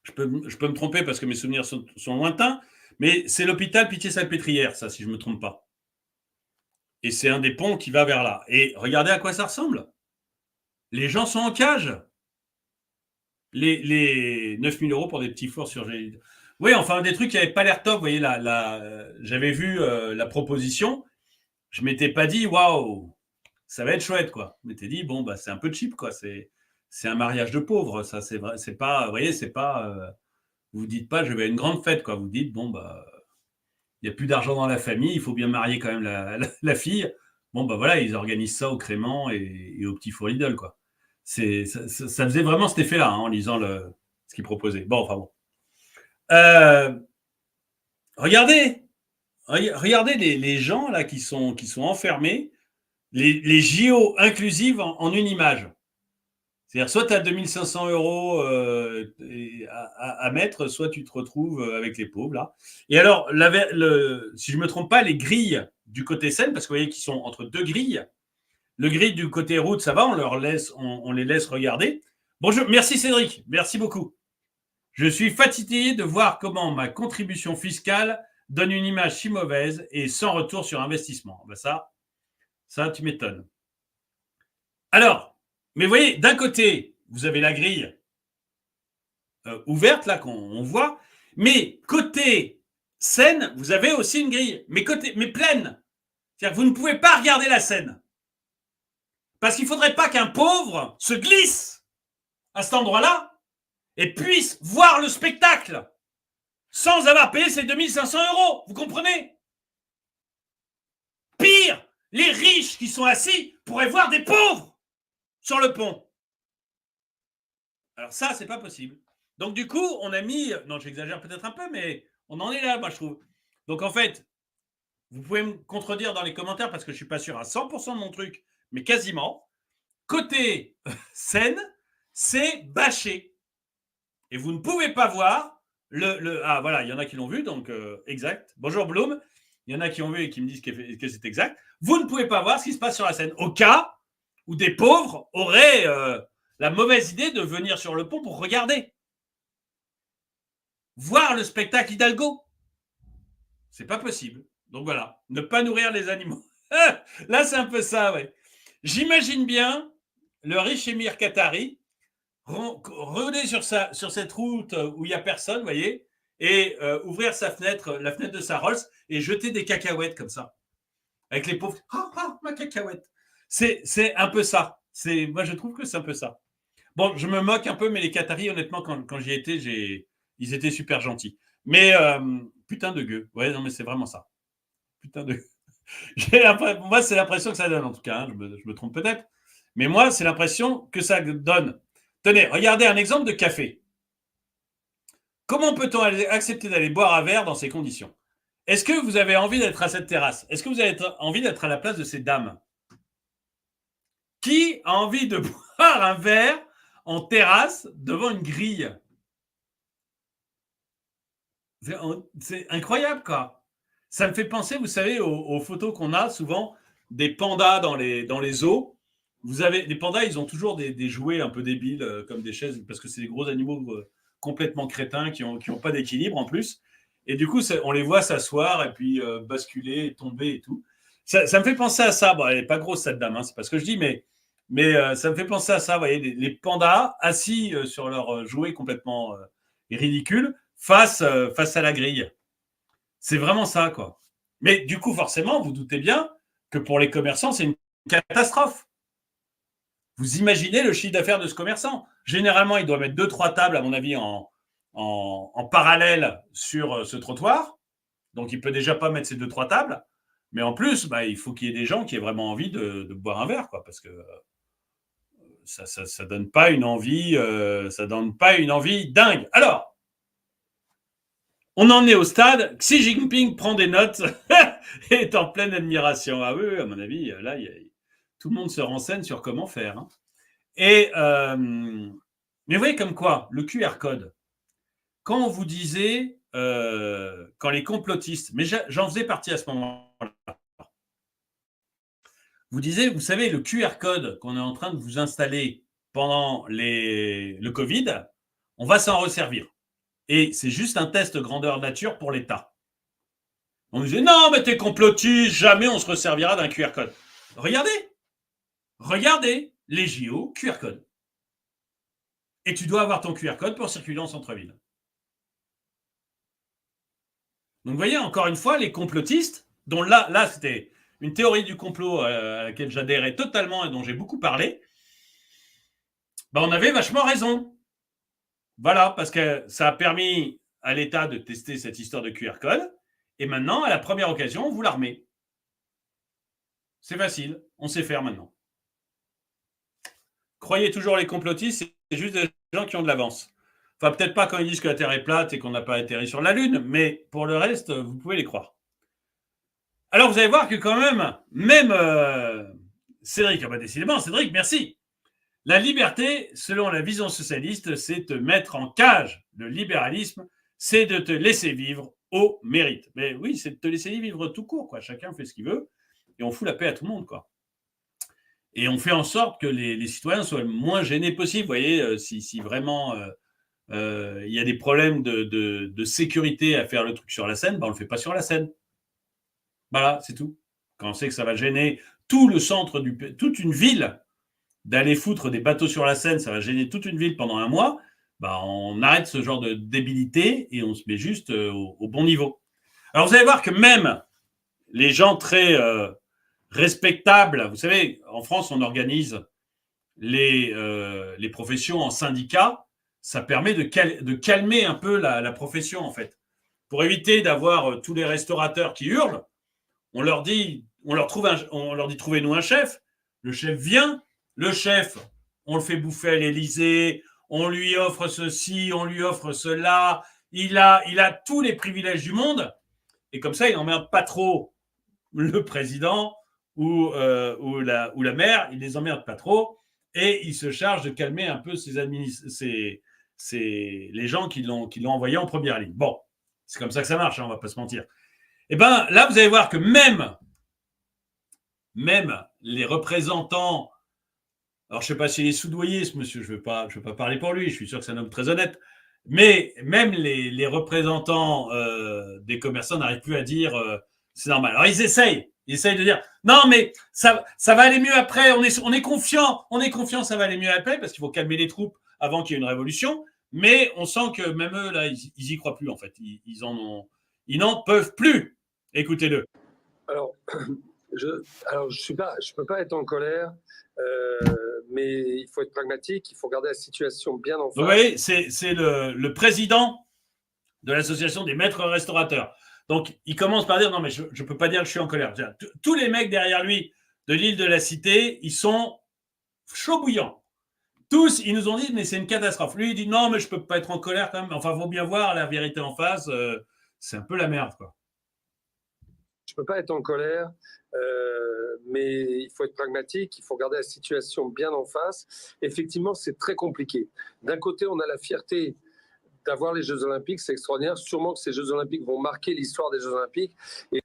je peux me tromper parce que mes souvenirs sont lointains, mais c'est l'hôpital Pitié-Salpêtrière, ça, si je ne me trompe pas. Et c'est un des ponts qui va vers là. Et regardez à quoi ça ressemble. Les gens sont en cage. Les 9 000 € pour des petits fours surgelés. Oui, enfin, des trucs qui n'avaient pas l'air top. Vous voyez, j'avais vu la proposition. Je ne m'étais pas dit, waouh, ça va être chouette, quoi. Je m'étais dit, bon, bah, c'est un peu cheap, quoi. C'est un mariage de pauvres, ça, c'est vrai. C'est pas, vous voyez, c'est pas. Vous dites pas, je vais à une grande fête, quoi. Vous dites, bon, bah, il n'y a plus d'argent dans la famille, il faut bien marier quand même la fille. Bon, bah voilà, ils organisent ça au Crément et au petit four Lidl, quoi. Ça faisait vraiment cet effet-là, hein, en lisant ce qu'ils proposaient. Bon, enfin bon. Regardez les gens là qui sont enfermés, les JO inclusives en une image. C'est-à-dire, soit tu as 2500 € à mettre, soit tu te retrouves avec les pauvres, là. Et alors, si je ne me trompe pas, les grilles du côté Seine, parce que vous voyez qu'ils sont entre deux grilles, le grille du côté route, ça va, on les laisse regarder. Bonjour, merci Cédric, merci beaucoup. Je suis fatigué de voir comment ma contribution fiscale donne une image si mauvaise et sans retour sur investissement. Ben ça, tu m'étonnes. Alors, mais vous voyez, d'un côté, vous avez la grille ouverte, là, qu'on voit, mais côté Seine, vous avez aussi une grille, mais pleine. C'est-à-dire que vous ne pouvez pas regarder la Seine. Parce qu'il ne faudrait pas qu'un pauvre se glisse à cet endroit-là et puisse voir le spectacle sans avoir payé ses 2500 €. Vous comprenez? Pire, les riches qui sont assis pourraient voir des pauvres sur le pont. Alors ça, c'est pas possible. Donc du coup, on a mis... Non, j'exagère peut-être un peu, mais on en est là, moi, je trouve. Donc en fait, vous pouvez me contredire dans les commentaires parce que je ne suis pas sûr à 100% de mon truc, mais quasiment. Côté Seine, c'est bâché. Et vous ne pouvez pas voir Ah, voilà, il y en a qui l'ont vu, donc exact. Bonjour Bloom. Il y en a qui ont vu et qui me disent que c'est exact. Vous ne pouvez pas voir ce qui se passe sur la Seine. Au cas où des pauvres auraient la mauvaise idée de venir sur le pont pour regarder. Voir le spectacle Hidalgo. C'est pas possible. Donc voilà, ne pas nourrir les animaux. Là, c'est un peu ça, ouais. J'imagine bien le riche émir qatari rôder sur cette route où il n'y a personne, vous voyez, et ouvrir la fenêtre de sa Rolls et jeter des cacahuètes comme ça. Avec les pauvres. Ah, ma cacahuète. C'est un peu ça. Moi, je trouve que c'est un peu ça. Bon, je me moque un peu, mais les Qataris, honnêtement, quand j'y étais, ils étaient super gentils. Mais putain de gueux. Ouais, non, mais c'est vraiment ça. Putain de gueux. Moi, c'est l'impression que ça donne, en tout cas. Hein. Je me trompe peut-être. Mais moi, c'est l'impression que ça donne. Tenez, regardez un exemple de café. Comment peut-on accepter d'aller boire un verre dans ces conditions? Est-ce que vous avez envie d'être à cette terrasse? Est-ce que vous avez envie d'être à la place de ces dames? Qui a envie de boire un verre en terrasse devant une grille? C'est incroyable, quoi. Ça me fait penser, vous savez, aux photos qu'on a souvent des pandas dans les zoos. Vous avez les pandas, ils ont toujours des jouets un peu débiles comme des chaises parce que c'est des gros animaux complètement crétins qui ont pas d'équilibre en plus. Et du coup, on les voit s'asseoir et puis basculer, tomber et tout. Ça me fait penser à ça. Bon, elle n'est pas grosse cette dame, hein, c'est pas ce que je dis, mais ça me fait penser à ça. Vous voyez, les pandas assis sur leur jouet complètement ridicule face à la grille. C'est vraiment ça, quoi. Mais du coup, forcément, vous doutez bien que pour les commerçants, c'est une catastrophe. Vous imaginez le chiffre d'affaires de ce commerçant. Généralement, il doit mettre 2-3 tables, à mon avis, en parallèle sur ce trottoir. Donc, il ne peut déjà pas mettre ces 2-3 tables. Mais en plus, il faut qu'il y ait des gens qui aient vraiment envie de boire un verre, quoi, parce que ça ne donne pas une envie, dingue. Alors, On en est au stade. Xi Jinping prend des notes et est en pleine admiration. Ah oui, à mon avis, là, tout le monde se renseigne sur comment faire. Hein. Mais vous voyez comme quoi, le QR code, quand on vous disait, quand les complotistes, mais j'en faisais partie à ce moment-là, vous disiez, vous savez, le QR code qu'on est en train de vous installer pendant le Covid, on va s'en resservir. Et c'est juste un test grandeur nature pour l'État. On nous disait, non, mais t'es complotiste, jamais on se resservira d'un QR code. Regardez, les JO, QR code. Et tu dois avoir ton QR code pour circuler en centre-ville. Donc vous voyez, encore une fois, les complotistes, dont là c'était une théorie du complot à laquelle j'adhérais totalement et dont j'ai beaucoup parlé, on avait vachement raison. Voilà, parce que ça a permis à l'État de tester cette histoire de QR code, et maintenant, à la première occasion, on vous la remet. C'est facile, on sait faire maintenant. Croyez toujours les complotistes, c'est juste des gens qui ont de l'avance. Enfin, peut-être pas quand ils disent que la Terre est plate et qu'on n'a pas atterri sur la Lune, mais pour le reste, vous pouvez les croire. Alors, vous allez voir que quand même Cédric, décidément, Cédric, merci. La liberté, selon la vision socialiste, c'est te mettre en cage. Le libéralisme, c'est de te laisser vivre au mérite. Mais oui, c'est de te laisser vivre tout court, quoi. Chacun fait ce qu'il veut et on fout la paix à tout le monde, quoi. Et on fait en sorte que les citoyens soient le moins gênés possible. Vous voyez, si vraiment il y a des problèmes de sécurité à faire le truc sur la Seine, on ne le fait pas sur la Seine. Voilà, c'est tout. Quand on sait que ça va gêner tout le centre, toute une ville, d'aller foutre des bateaux sur la Seine, ça va gêner toute une ville pendant un mois, on arrête ce genre de débilité et on se met juste au bon niveau. Alors vous allez voir que même les gens très respectables, vous savez, en France, on organise les professions en syndicats, ça permet de calmer un peu la profession, en fait. Pour éviter d'avoir tous les restaurateurs qui hurlent, on leur dit trouvez-nous un chef. Le chef vient, le chef, on le fait bouffer à l'Élysée, on lui offre ceci, on lui offre cela, il a tous les privilèges du monde, et comme ça, il n'emmerde pas trop le président ou la maire, il les emmerde pas trop, et il se charge de calmer un peu les gens qui l'ont envoyé en première ligne. Bon, c'est comme ça que ça marche, on ne va pas se mentir. Et là, vous allez voir que même les représentants, alors je ne sais pas s'il est soudoyé, ce monsieur, je ne veux pas parler pour lui, je suis sûr que c'est un homme très honnête, mais même les représentants des commerçants n'arrivent plus à dire c'est normal. Alors ils essayent de dire non, mais ça va aller mieux après, on est confiant, ça va aller mieux après, parce qu'il faut calmer les troupes avant qu'il y ait une révolution, mais on sent que même eux, là, ils y croient plus, en fait. Ils n'en peuvent plus. Écoutez-le. Alors, je peux pas être en colère, mais il faut être pragmatique, il faut regarder la situation bien en face. Vous voyez, c'est le président de l'association des maîtres restaurateurs. Donc, il commence par dire non, mais je ne peux pas dire que je suis en colère. Tous les mecs derrière lui de l'île de la Cité, ils sont chauds bouillants. Tous, ils nous ont dit mais c'est une catastrophe. Lui, il dit non, mais je ne peux pas être en colère quand même. Enfin, il faut bien voir la vérité en face. C'est un peu la merde, quoi. Je ne peux pas être en colère, mais il faut être pragmatique, il faut regarder la situation bien en face. Effectivement, c'est très compliqué. D'un côté, on a la fierté d'avoir les Jeux Olympiques, c'est extraordinaire. Sûrement que ces Jeux Olympiques vont marquer l'histoire des Jeux Olympiques. Et...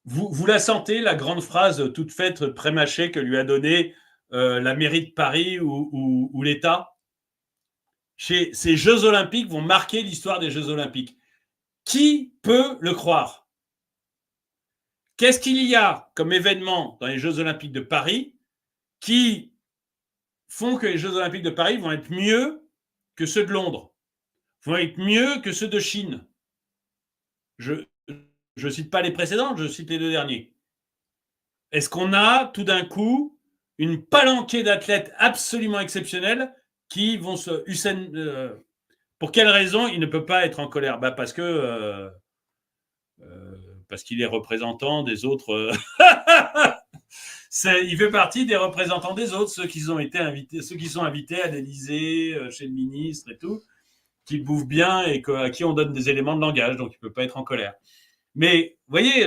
Vous la sentez, la grande phrase toute faite, prémâchée que lui a donnée la mairie de Paris ou l'État? Ces Jeux Olympiques vont marquer l'histoire des Jeux Olympiques. Qui peut le croire? Qu'est-ce qu'il y a comme événement dans les Jeux Olympiques de Paris qui font que les Jeux Olympiques de Paris vont être mieux que ceux de Londres, vont être mieux que ceux de Chine? Je ne cite pas les précédents, je cite les deux derniers. Est-ce qu'on a tout d'un coup une palanquée d'athlètes absolument exceptionnels qui vont se... pour quelle raison il ne peut pas être en colère? Parce que... parce qu'il est représentant des autres. Il fait partie des représentants des autres, ceux qui sont invités à l'Élysée, chez le ministre et tout. qu'il bouffe bien et à qui on donne des éléments de langage, donc il ne peut pas être en colère. Mais vous voyez,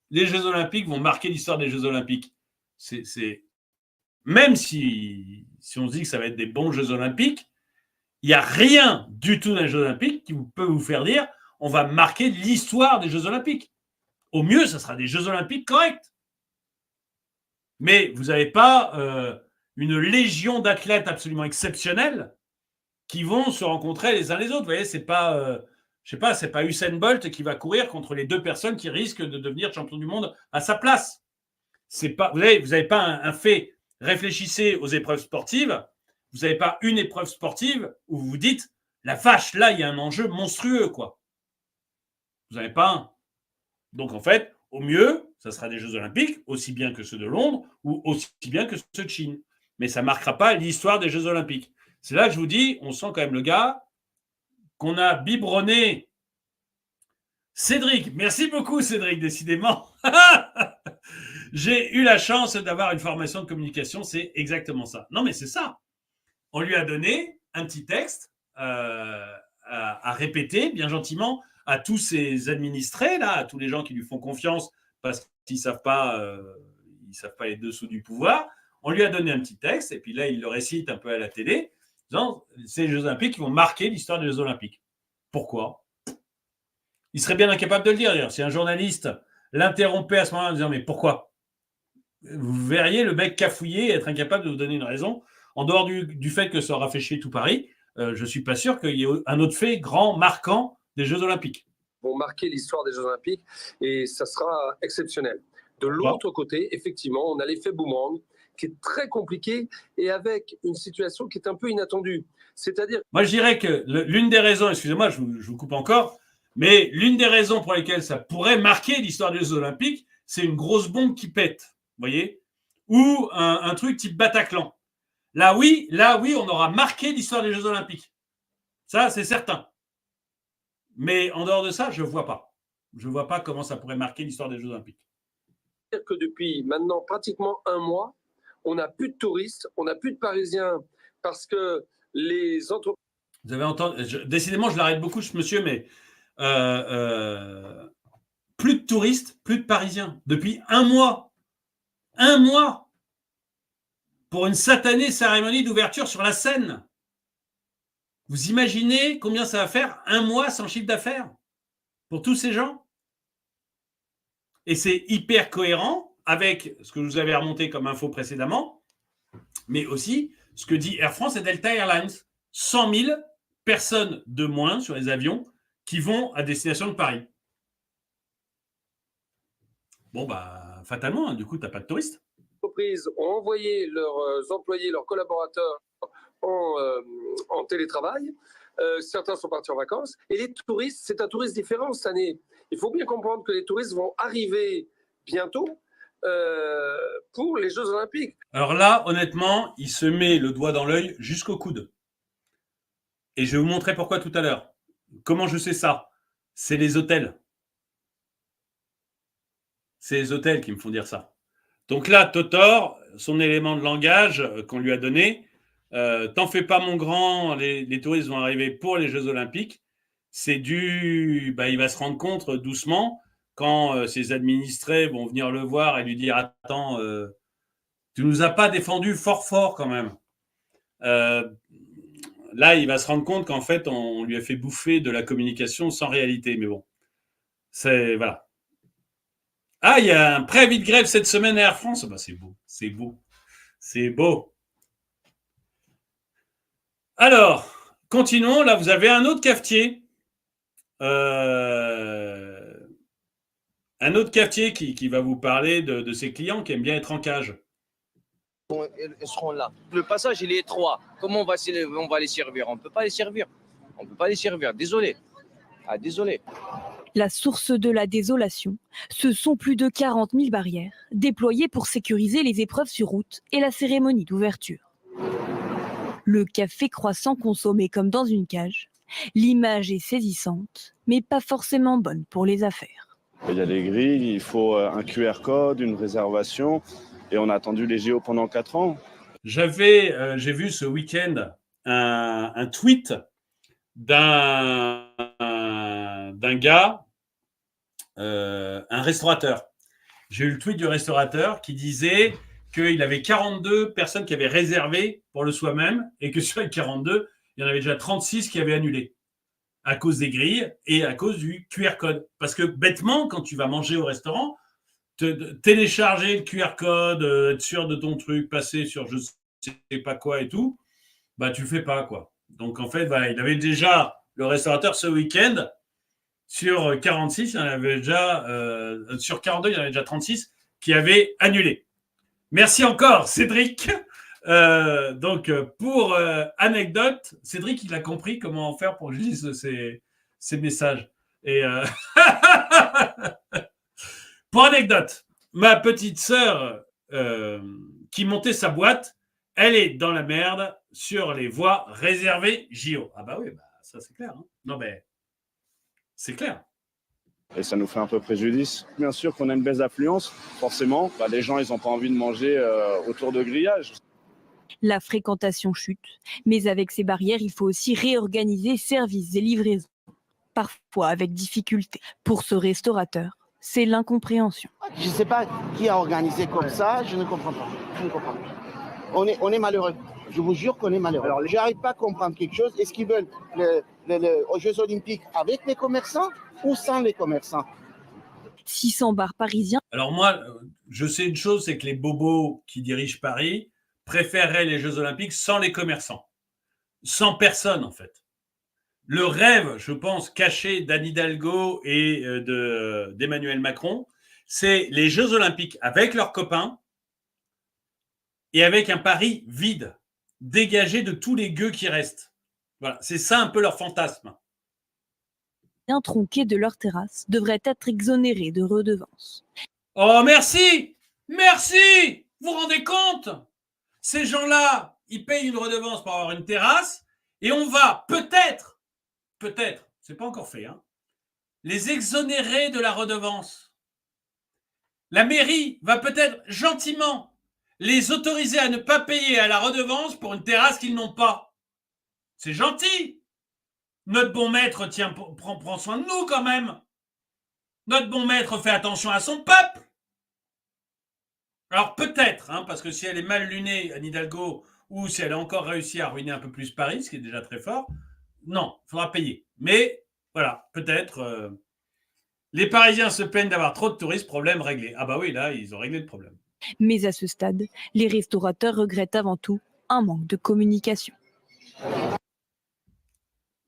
les Jeux Olympiques vont marquer l'histoire des Jeux Olympiques. Même si on se dit que ça va être des bons Jeux Olympiques, il n'y a rien du tout dans les Jeux Olympiques qui peut vous faire dire on va marquer l'histoire des Jeux Olympiques. Au mieux, ça sera des Jeux Olympiques corrects. Mais vous n'avez pas une légion d'athlètes absolument exceptionnels qui vont se rencontrer les uns les autres. Vous voyez, c'est pas Usain Bolt qui va courir contre les 2 personnes qui risquent de devenir champion du monde à sa place. Vous n'avez pas un fait. Réfléchissez aux épreuves sportives. Vous n'avez pas une épreuve sportive où vous vous dites la vache, là, il y a un enjeu monstrueux, quoi. Vous n'avez pas un. Donc, en fait, au mieux, ça sera des Jeux Olympiques, aussi bien que ceux de Londres ou aussi bien que ceux de Chine. Mais ça ne marquera pas l'histoire des Jeux Olympiques. C'est là que je vous dis, on sent quand même le gars qu'on a biberonné. Cédric, merci beaucoup Cédric, décidément. J'ai eu la chance d'avoir une formation de communication, c'est exactement ça. Non, mais c'est ça. On lui a donné un petit texte à répéter, bien gentiment, à tous ses administrés, là, à tous les gens qui lui font confiance parce qu'ils ne savent pas les dessous du pouvoir. On lui a donné un petit texte, et puis là, il le récite un peu à la télé, disant c'est les Jeux Olympiques qui vont marquer l'histoire des Jeux Olympiques. Pourquoi ? Il serait bien incapable de le dire, d'ailleurs. Si un journaliste l'interrompait à ce moment-là en disant mais pourquoi ? Vous verriez le mec cafouiller et être incapable de vous donner une raison. En dehors du fait que ça aura fait chier tout Paris, je ne suis pas sûr qu'il y ait un autre fait grand, marquant des Jeux Olympiques. Vont marquer l'histoire des Jeux Olympiques et ça sera exceptionnel. De l'autre côté, effectivement, on a l'effet boomerang qui est très compliqué et avec une situation qui est un peu inattendue. C'est-à-dire... Moi, je dirais que l'une des raisons, excusez-moi, je vous coupe encore, mais l'une des raisons pour lesquelles ça pourrait marquer l'histoire des Jeux Olympiques, c'est une grosse bombe qui pète, vous voyez, ou un truc type Bataclan. Là, oui, on aura marqué l'histoire des Jeux Olympiques. Ça, c'est certain. Mais en dehors de ça, je ne vois pas. Je ne vois pas comment ça pourrait marquer l'histoire des Jeux Olympiques. C'est-à-dire que depuis maintenant pratiquement 1 mois, on n'a plus de touristes, on n'a plus de Parisiens parce que les entreprises... Vous avez entendu, décidément, je l'arrête beaucoup, ce monsieur, mais plus de touristes, plus de Parisiens. Depuis 1 mois. 1 mois pour une satanée cérémonie d'ouverture sur la Seine. Vous imaginez combien ça va faire 1 mois sans chiffre d'affaires pour tous ces gens? Et c'est hyper cohérent avec ce que je vous avais remonté comme info précédemment, mais aussi ce que dit Air France et Delta Airlines. 100 000 personnes de moins sur les avions qui vont à destination de Paris. Bon, bah, fatalement, hein, du coup, tu n'as pas de touristes. Les entreprises ont envoyé leurs employés, leurs collaborateurs en télétravail. Certains sont partis en vacances. Et les touristes, c'est un tourisme différent cette année. Il faut bien comprendre que les touristes vont arriver bientôt pour les Jeux Olympiques. Alors là, honnêtement, il se met le doigt dans l'œil jusqu'au coude. Et je vais vous montrer pourquoi tout à l'heure. Comment je sais ça? C'est les hôtels. C'est les hôtels qui me font dire ça. Donc là, Totor, son élément de langage qu'on lui a donné, t'en fais pas mon grand, les touristes vont arriver pour les Jeux Olympiques. C'est il va se rendre compte doucement quand ses administrés vont venir le voir et lui dire attends, tu nous as pas défendu fort quand même. Là, il va se rendre compte qu'en fait, on lui a fait bouffer de la communication sans réalité. Mais bon, voilà. Ah, il y a un préavis de grève cette semaine à Air France. Bah, c'est beau. Alors, continuons. Là, vous avez un autre cafetier. Un autre cafetier qui va vous parler de ses clients qui aiment bien être en cage. Ils seront là. Le passage, il est étroit. Comment on va les servir? On ne peut pas les servir. Désolé. Désolé. La source de la désolation, ce sont plus de 40 000 barrières déployées pour sécuriser les épreuves sur route et la cérémonie d'ouverture. Le café croissant consommé comme dans une cage, l'image est saisissante, mais pas forcément bonne pour les affaires. Il y a des grilles, il faut un QR code, une réservation, et on a attendu les JO pendant 4 ans. J'ai vu ce week-end un tweet d'un gars, un restaurateur. J'ai eu le tweet du restaurateur qui disait qu'il avait 42 personnes qui avaient réservé pour le soir même et que sur les 42, il y en avait déjà 36 qui avaient annulé à cause des grilles et à cause du QR code. Parce que bêtement, quand tu vas manger au restaurant, télécharger le QR code, être sûr de ton truc, passer sur je sais pas quoi et tout, bah tu le fais pas, quoi. Donc en fait, voilà, il avait déjà, le restaurateur, ce week-end, sur 46, il y en avait déjà, sur 42, il y en avait déjà 36 qui avaient annulé. Merci encore, Cédric. Donc, pour anecdote, Cédric, il a compris comment faire pour que je lise ces messages. Et pour anecdote, ma petite sœur qui montait sa boîte, elle est dans la merde sur les voies réservées JO. Ah bah oui, bah, ça c'est clair. Hein. Non mais c'est clair. Et ça nous fait un peu préjudice. Bien sûr qu'on a une baisse d'affluence, forcément, les gens, ils n'ont pas envie de manger autour de grillages. La fréquentation chute, mais avec ces barrières, il faut aussi réorganiser services et livraisons, parfois avec difficulté. Pour ce restaurateur, c'est l'incompréhension. Je ne sais pas qui a organisé comme ça, je ne comprends pas. Je ne comprends pas. On est malheureux. Je vous jure qu'on est malheureux. Alors, je n'arrive pas à comprendre quelque chose. Est-ce qu'ils veulent aux Jeux Olympiques avec les commerçants ou sans les commerçants? 600 bars parisiens. Alors moi, je sais une chose, c'est que les bobos qui dirigent Paris préféreraient les Jeux Olympiques sans les commerçants. Sans personne, en fait. Le rêve, je pense, caché d'Anne Hidalgo et d'Emmanuel Macron, c'est les Jeux Olympiques avec leurs copains et avec un Paris vide, dégagé de tous les gueux qui restent. Voilà, c'est ça un peu leur fantasme. Tronqués de leur terrasse devraient être exonérés de redevances. Oh, merci! Merci! Vous vous rendez compte? Ces gens-là, ils payent une redevance pour avoir une terrasse et on va peut-être, c'est pas encore fait, hein, les exonérer de la redevance. La mairie va peut-être gentiment les autoriser à ne pas payer à la redevance pour une terrasse qu'ils n'ont pas. C'est gentil. Notre bon maître prend soin de nous quand même. Notre bon maître fait attention à son peuple. Alors peut-être, hein, parce que si elle est mal lunée, Anne Hidalgo, ou si elle a encore réussi à ruiner un peu plus Paris, ce qui est déjà très fort, non, il faudra payer. Mais voilà, peut-être. Les Parisiens se plaignent d'avoir trop de touristes, problème réglé. Ah bah oui, là, ils ont réglé le problème. Mais à ce stade, les restaurateurs regrettent avant tout un manque de communication.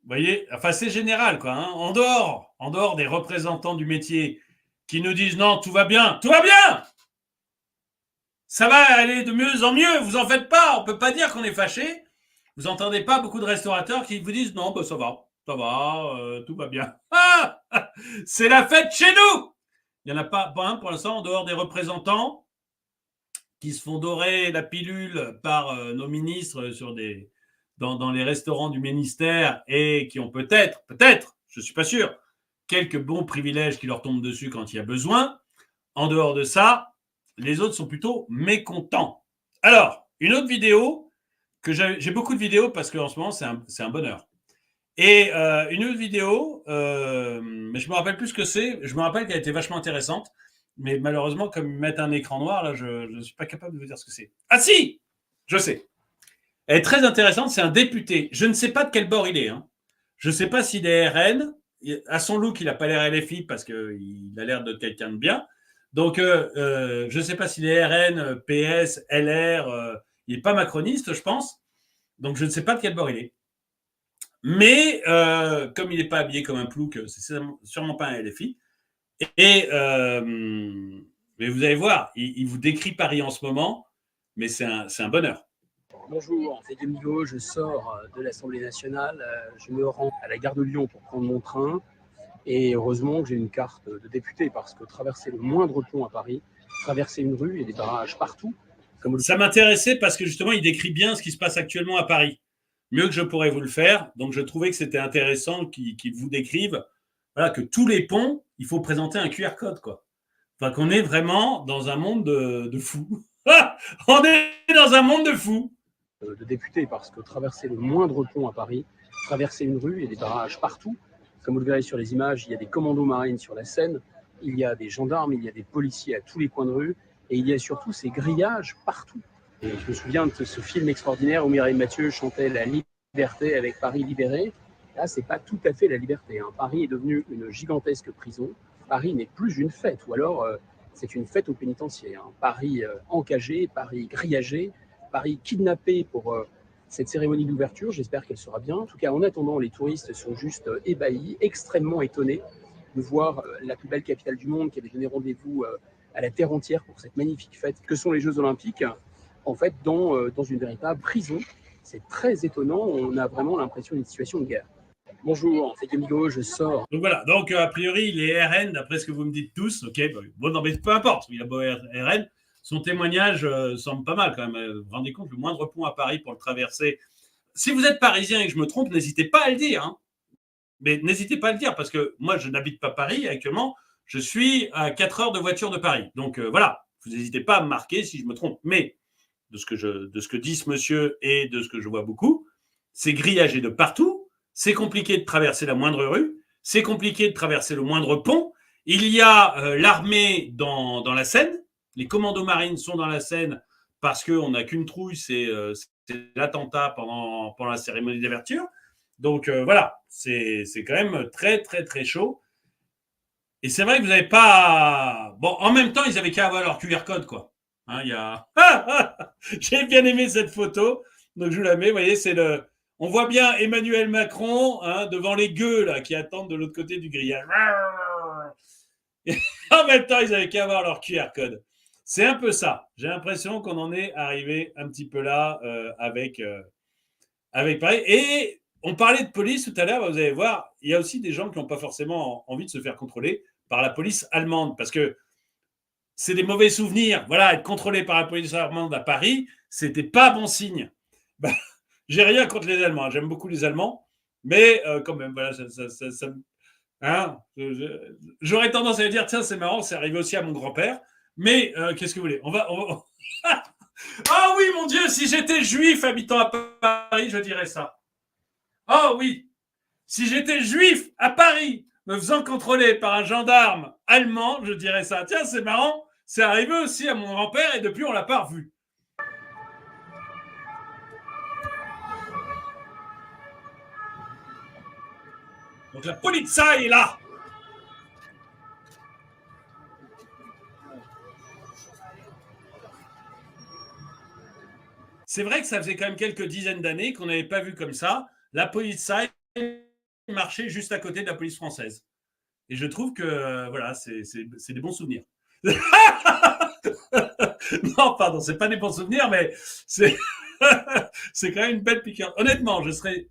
Vous voyez, enfin c'est général, quoi. Hein. En dehors des représentants du métier qui nous disent non, tout va bien, ça va aller de mieux en mieux, vous en faites pas, on peut pas dire qu'on est fâché. Vous entendez pas beaucoup de restaurateurs qui vous disent non, bah ça va, tout va bien. Ah, c'est la fête chez nous. Il y en a pas un pour l'instant en dehors des représentants qui se font dorer la pilule par nos ministres dans les restaurants du ministère et qui ont peut-être, je ne suis pas sûr, quelques bons privilèges qui leur tombent dessus quand il y a besoin. En dehors de ça, les autres sont plutôt mécontents. Alors, une autre vidéo, j'ai beaucoup de vidéos parce qu'en ce moment, c'est un bonheur. Et une autre vidéo, mais je me rappelle plus ce que c'est, je me rappelle qu'elle était vachement intéressante, mais malheureusement, comme ils mettent un écran noir, là, je ne suis pas capable de vous dire ce que c'est. Ah si, je sais. Elle est très intéressante, c'est un député. Je ne sais pas de quel bord il est. Hein. Je ne sais pas s'il est RN. À son look, il n'a pas l'air LFI parce qu'il a l'air de quelqu'un de bien. Donc, je ne sais pas s'il est RN, PS, LR. Il n'est pas macroniste, je pense. Donc, je ne sais pas de quel bord il est. Mais, comme il n'est pas habillé comme un plouc, c'est sûrement pas un LFI. Mais vous allez voir, il vous décrit Paris en ce moment, mais c'est un bonheur. Bonjour, c'est Domingo, je sors de l'Assemblée nationale, je me rends à la gare de Lyon pour prendre mon train et heureusement que j'ai une carte de député parce que traverser le moindre pont à Paris, traverser une rue, il y a des barrages partout. Ça m'intéressait parce que justement il décrit bien ce qui se passe actuellement à Paris, mieux que je pourrais vous le faire, donc je trouvais que c'était intéressant qu'il vous décrive voilà, que tous les ponts, il faut présenter un QR code, quoi. Enfin qu'on est vraiment dans un monde de fous. On est dans un monde de fous. De député parce que traverser le moindre pont à Paris, traverser une rue, il y a des barrages partout. Comme vous le verrez sur les images, il y a des commandos marines sur la Seine, il y a des gendarmes, il y a des policiers à tous les coins de rue, et il y a surtout ces grillages partout. Et je me souviens de ce film extraordinaire où Mireille Mathieu chantait la liberté avec Paris libéré. Là, c'est pas tout à fait la liberté, hein. Paris est devenu une gigantesque prison. Paris n'est plus une fête, ou alors c'est une fête au pénitencier, hein. Paris encagé, Paris grillagé, Paris kidnappé pour cette cérémonie d'ouverture. J'espère qu'elle sera bien. En tout cas, en attendant, les touristes sont juste ébahis, extrêmement étonnés de voir la plus belle capitale du monde qui avait donné rendez-vous à la terre entière pour cette magnifique fête que sont les Jeux Olympiques, en fait, dans une véritable prison. C'est très étonnant. On a vraiment l'impression d'une situation de guerre. Bonjour, c'est Camilo, je sors. Donc voilà, donc a priori, il est RN, d'après ce que vous me dites tous. Ok, bon, non, mais peu importe, il a beau RN. Son témoignage semble pas mal quand même. Vous vous rendez compte, le moindre pont à Paris pour le traverser. Si vous êtes parisien et que je me trompe, n'hésitez pas à le dire. Hein. Mais n'hésitez pas à le dire parce que moi, je n'habite pas Paris actuellement. Je suis à 4 heures de voiture de Paris. Donc voilà, vous n'hésitez pas à me marquer si je me trompe. Mais de ce que dit ce monsieur et de ce que je vois beaucoup, c'est grillagé de partout. C'est compliqué de traverser la moindre rue. C'est compliqué de traverser le moindre pont. Il y a l'armée dans la Seine. Les commandos marines sont dans la Seine parce qu'on n'a qu'une trouille, c'est l'attentat pendant la cérémonie d'ouverture. Donc voilà, c'est quand même très, très, très chaud. Et c'est vrai que vous n'avez pas... Bon, en même temps, ils avaient qu'à avoir leur QR code, quoi. Hein, il y a... J'ai bien aimé cette photo. Donc je vous la mets, vous voyez, c'est le... On voit bien Emmanuel Macron devant les gueux là, qui attendent de l'autre côté du grillage. Et en même temps, ils avaient qu'à avoir leur QR code. C'est un peu ça. J'ai l'impression qu'on en est arrivé un petit peu là avec Paris. Et on parlait de police tout à l'heure, vous allez voir, il y a aussi des gens qui n'ont pas forcément envie de se faire contrôler par la police allemande parce que c'est des mauvais souvenirs. Voilà, être contrôlé par la police allemande à Paris, c'était pas bon signe. Bah, j'ai rien contre les Allemands, j'aime beaucoup les Allemands, mais quand même, voilà, hein, j'aurais tendance à dire, tiens, c'est marrant, c'est arrivé aussi à mon grand-père, mais qu'est-ce que vous voulez, on va... Ah oui, mon Dieu, si j'étais juif habitant à Paris, je dirais ça. Oh oui, si j'étais juif à Paris, me faisant contrôler par un gendarme allemand, je dirais ça. Tiens, c'est marrant, c'est arrivé aussi à mon grand-père et depuis, on ne l'a pas revu. Donc la Polizei est là. C'est vrai que ça faisait quand même quelques dizaines d'années qu'on n'avait pas vu comme ça la Polizei marcher juste à côté de la police française. Et je trouve que voilà, c'est des bons souvenirs. Non, pardon, c'est pas des bons souvenirs, mais c'est quand même une belle piqûre. Honnêtement, je serais...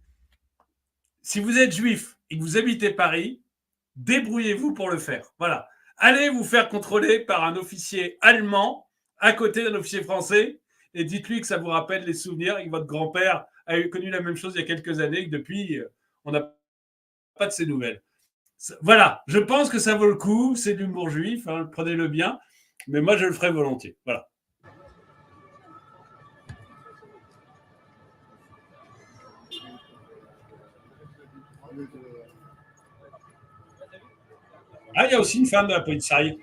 Si vous êtes juif et que vous habitez Paris, débrouillez-vous pour le faire. Voilà. Allez vous faire contrôler par un officier allemand à côté d'un officier français et dites-lui que ça vous rappelle les souvenirs et que votre grand-père a connu la même chose il y a quelques années et que depuis, on n'a pas de ses nouvelles. Voilà, je pense que ça vaut le coup, c'est de l'humour juif, hein, prenez-le bien, mais moi je le ferai volontiers. Voilà. Ah, il y a aussi une femme de la Polizei.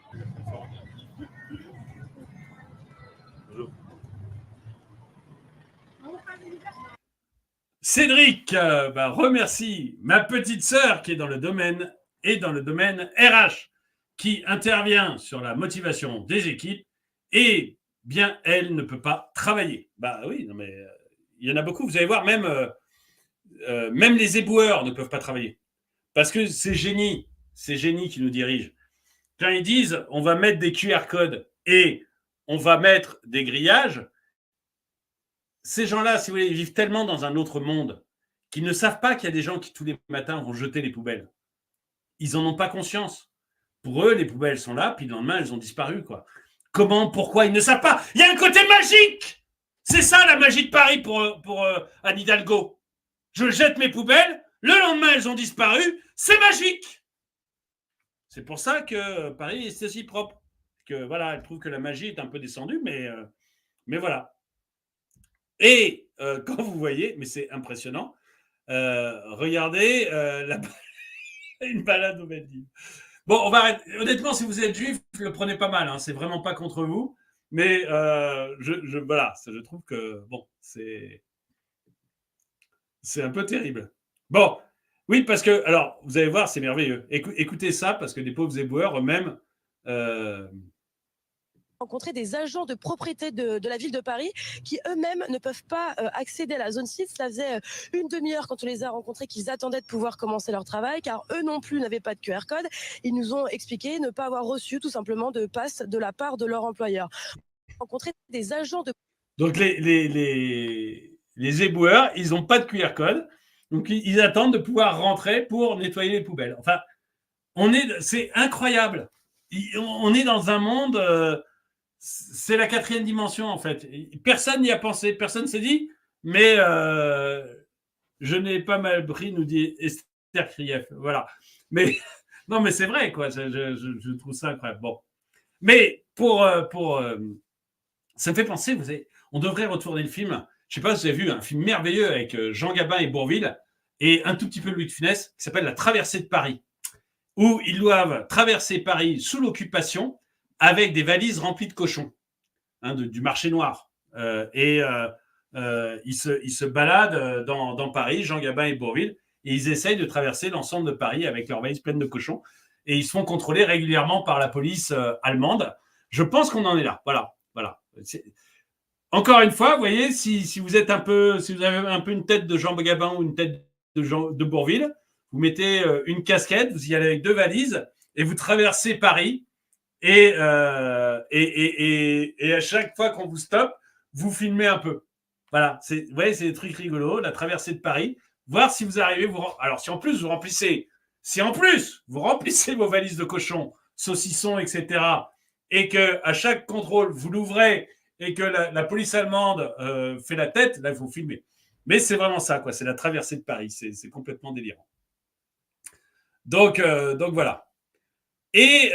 Cédric remercie ma petite sœur qui est dans le domaine RH, qui intervient sur la motivation des équipes et bien elle ne peut pas travailler. Bah oui, non mais il y en a beaucoup. Vous allez voir, même les éboueurs ne peuvent pas travailler parce que ces génies qui nous dirigent, quand ils disent on va mettre des QR codes et on va mettre des grillages, ces gens-là, si vous voulez, ils vivent tellement dans un autre monde qu'ils ne savent pas qu'il y a des gens qui tous les matins vont jeter les poubelles. Ils n'en ont pas conscience. Pour eux, les poubelles sont là, puis le lendemain, elles ont disparu, quoi. Comment, pourquoi, ils ne savent pas. Il y a un côté magique. C'est ça la magie de Paris pour Anne Hidalgo. Je jette mes poubelles, le lendemain, elles ont disparu. C'est magique. C'est pour ça que Paris est aussi propre. Que voilà, elle trouve que la magie est un peu descendue, mais voilà. Et quand vous voyez, mais c'est impressionnant, Regardez une balade aux Maldives. Bon, on va arrêter. Honnêtement, si vous êtes juif, le prenez pas mal. Hein. C'est vraiment pas contre vous. Mais voilà, je trouve que bon, c'est un peu terrible. Bon, oui, parce que, alors, vous allez voir, c'est merveilleux. Écoutez ça, parce que des pauvres éboueurs eux-mêmes. Rencontrer des agents de propriété de la ville de Paris qui eux-mêmes ne peuvent pas accéder à la zone 6. Ça faisait une demi-heure quand on les a rencontrés qu'ils attendaient de pouvoir commencer leur travail, car eux non plus n'avaient pas de QR code. Ils nous ont expliqué ne pas avoir reçu tout simplement de passe de la part de leur employeur. Rencontrer des agents de... Donc les éboueurs, ils n'ont pas de QR code, donc ils attendent de pouvoir rentrer pour nettoyer les poubelles. Enfin, c'est incroyable. On est dans un monde... c'est la 4e dimension, en fait. Personne n'y a pensé, personne s'est dit, mais je n'ai pas mal pris, nous dit Esther Krief. Voilà. Mais non, mais c'est vrai, quoi. Je trouve ça incroyable. Bon. Mais ça me fait penser, vous savez, on devrait retourner le film. Je ne sais pas si vous avez vu un film merveilleux avec Jean Gabin et Bourvil et un tout petit peu Louis de Funès qui s'appelle La Traversée de Paris, où ils doivent traverser Paris sous l'occupation avec des valises remplies de cochons, du marché noir. Ils se baladent dans Paris, Jean Gabin et Bourvil, et ils essayent de traverser l'ensemble de Paris avec leurs valises pleines de cochons. Et ils se font contrôler régulièrement par la police allemande. Je pense qu'on en est là. Voilà. Encore une fois, vous voyez, si vous avez un peu une tête de Jean Gabin ou une tête de Bourvil, vous mettez une casquette, vous y allez avec 2 valises, et vous traversez Paris. Et à chaque fois qu'on vous stoppe, vous filmez un peu. Voilà, vous voyez, c'est des trucs rigolos, la traversée de Paris. Voir si vous arrivez, alors si en plus vous remplissez vos valises de cochons, saucissons, etc., et que à chaque contrôle vous l'ouvrez et que la police allemande fait la tête, là il faut filmer. Mais c'est vraiment ça, quoi. C'est la traversée de Paris, c'est complètement délirant. Donc voilà. Et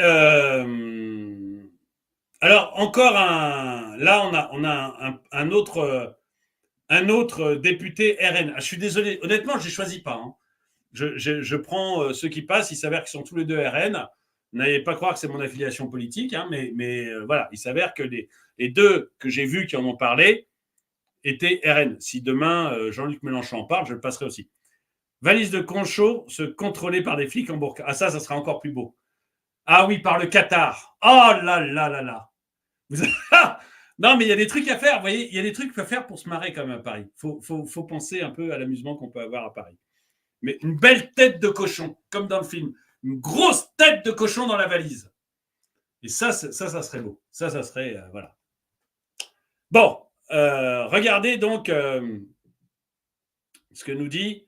alors encore là on a un autre député RN. Je suis désolé, honnêtement je les choisis pas. Hein. Je prends ceux qui passent. Il s'avère qu'ils sont tous les 2 RN. N'allez pas croire que c'est mon affiliation politique, hein, mais voilà, il s'avère que les 2 que j'ai vus qui en ont parlé étaient RN. Si demain Jean-Luc Mélenchon en parle, je le passerai aussi. Valise de concho se contrôler par des flics en burqa. Ah ça sera encore plus beau. Ah oui, par le Qatar. Oh là là là là. Non, mais il y a des trucs à faire. Vous voyez, il y a des trucs à faire pour se marrer quand même à Paris. Faut penser un peu à l'amusement qu'on peut avoir à Paris. Mais une belle tête de cochon, comme dans le film. Une grosse tête de cochon dans la valise. Et ça serait beau. Ça serait... voilà. Bon, regardez donc ce que nous dit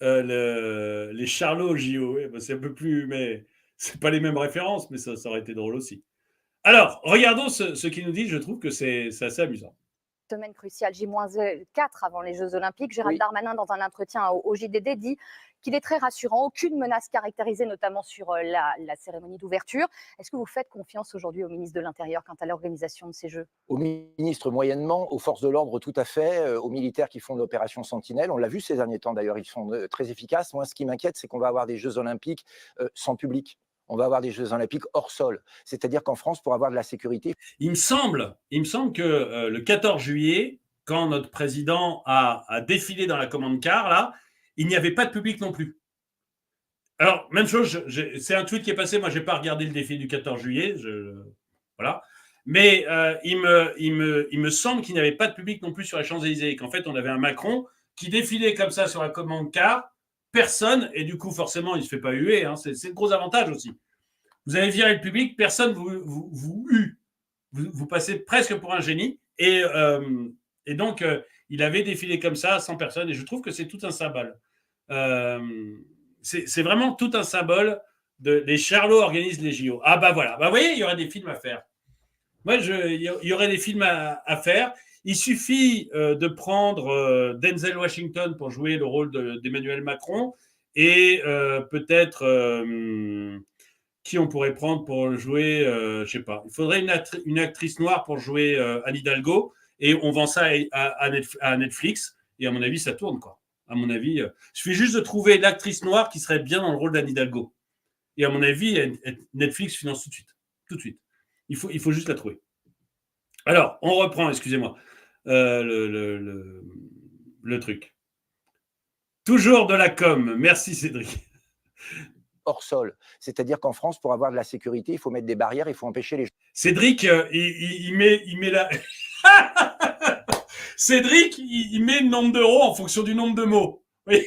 les Charlots au JO. C'est un peu plus... mais c'est pas les mêmes références, mais ça aurait été drôle aussi. Alors, regardons ce qu'il nous dit. Je trouve que c'est assez amusant. Semaine cruciale, J-4 avant les Jeux Olympiques. Gérald Darmanin, dans un entretien au JDD, dit qu'il est très rassurant. Aucune menace caractérisée, notamment sur la cérémonie d'ouverture. Est-ce que vous faites confiance aujourd'hui au ministre de l'Intérieur quant à l'organisation de ces Jeux? Au ministre moyennement, aux forces de l'ordre tout à fait, aux militaires qui font l'opération Sentinelle. On l'a vu ces derniers temps d'ailleurs, ils sont très efficaces. Moi, ce qui m'inquiète, c'est qu'on va avoir des Jeux Olympiques sans public. On va avoir des Jeux Olympiques hors sol. C'est-à-dire qu'en France, pour avoir de la sécurité... Il me semble que le 14 juillet, quand notre président a défilé dans la commande car, là, il n'y avait pas de public non plus. Alors, même chose, c'est un tweet qui est passé, moi, je n'ai pas regardé le défilé du 14 juillet, voilà. Mais il me semble qu'il n'y avait pas de public non plus sur les Champs-Élysées, et qu'en fait, on avait un Macron qui défilait comme ça sur la commande car, personne, et du coup, forcément, il ne se fait pas huer. Hein, c'est le gros avantage aussi. Vous avez viré le public, personne vous hue. Vous passez presque pour un génie. Et donc, il avait défilé comme ça, sans personne. Et je trouve que c'est tout un symbole. C'est vraiment tout un symbole. Les Charlots organisent les JO. Ah bah voilà. Bah, vous voyez, il y aurait des films à faire. Moi, il y aurait des films à faire. Il suffit de prendre Denzel Washington pour jouer le rôle d'Emmanuel Macron et peut-être qui on pourrait prendre pour jouer, je ne sais pas. Il faudrait une actrice noire pour jouer Anne Hidalgo et on vend ça à Netflix et à mon avis, ça tourne, quoi. À mon avis, il suffit juste de trouver l'actrice noire qui serait bien dans le rôle d'Anne Hidalgo. Et à mon avis, Netflix finance tout de suite. Tout de suite. Il faut juste la trouver. Alors, on reprend, excusez-moi, le truc. Toujours de la com. Merci Cédric. Hors sol. C'est-à-dire qu'en France, pour avoir de la sécurité, il faut mettre des barrières, il faut empêcher les gens. Cédric, il met la... Cédric, il met le nombre d'euros en fonction du nombre de mots. Oui.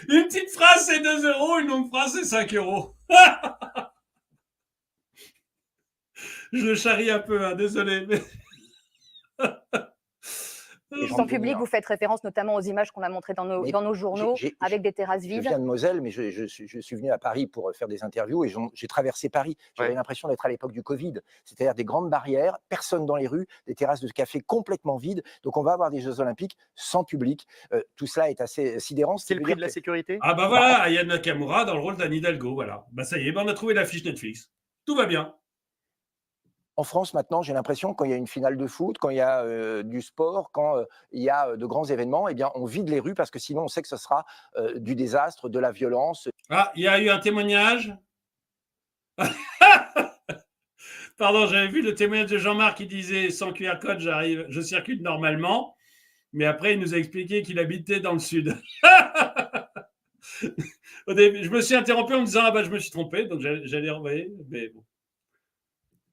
Une petite phrase, c'est 2 euros, une longue phrase, c'est 5 euros. Je le charrie un peu, hein, désolé. Mais... En public, vous faites référence notamment aux images qu'on a montrées dans nos journaux avec des terrasses vides. Je viens de Moselle, mais je suis venu à Paris pour faire des interviews et j'ai traversé Paris. J'avais l'impression d'être à l'époque du Covid, c'est-à-dire des grandes barrières, personne dans les rues, des terrasses de café complètement vides. Donc on va avoir des Jeux Olympiques sans public. Tout cela est assez sidérant. C'est le prix de la sécurité. Ah bah voilà, Aya Nakamura dans le rôle d'Anne Hidalgo, voilà. Bah ça y est, on a trouvé la fiche Netflix. Tout va bien. En France, maintenant, j'ai l'impression, quand il y a une finale de foot, quand il y a du sport, quand il y a de grands événements, eh bien, on vide les rues parce que sinon, on sait que ce sera du désastre, de la violence. Ah, il y a eu un témoignage. Pardon, j'avais vu le témoignage de Jean-Marc qui disait « Sans QR code, je circule normalement ». Mais après, il nous a expliqué qu'il habitait dans le sud. Au début, je me suis interrompu en me disant « Ah bah, je me suis trompé », donc j'allais renvoyer, mais bon.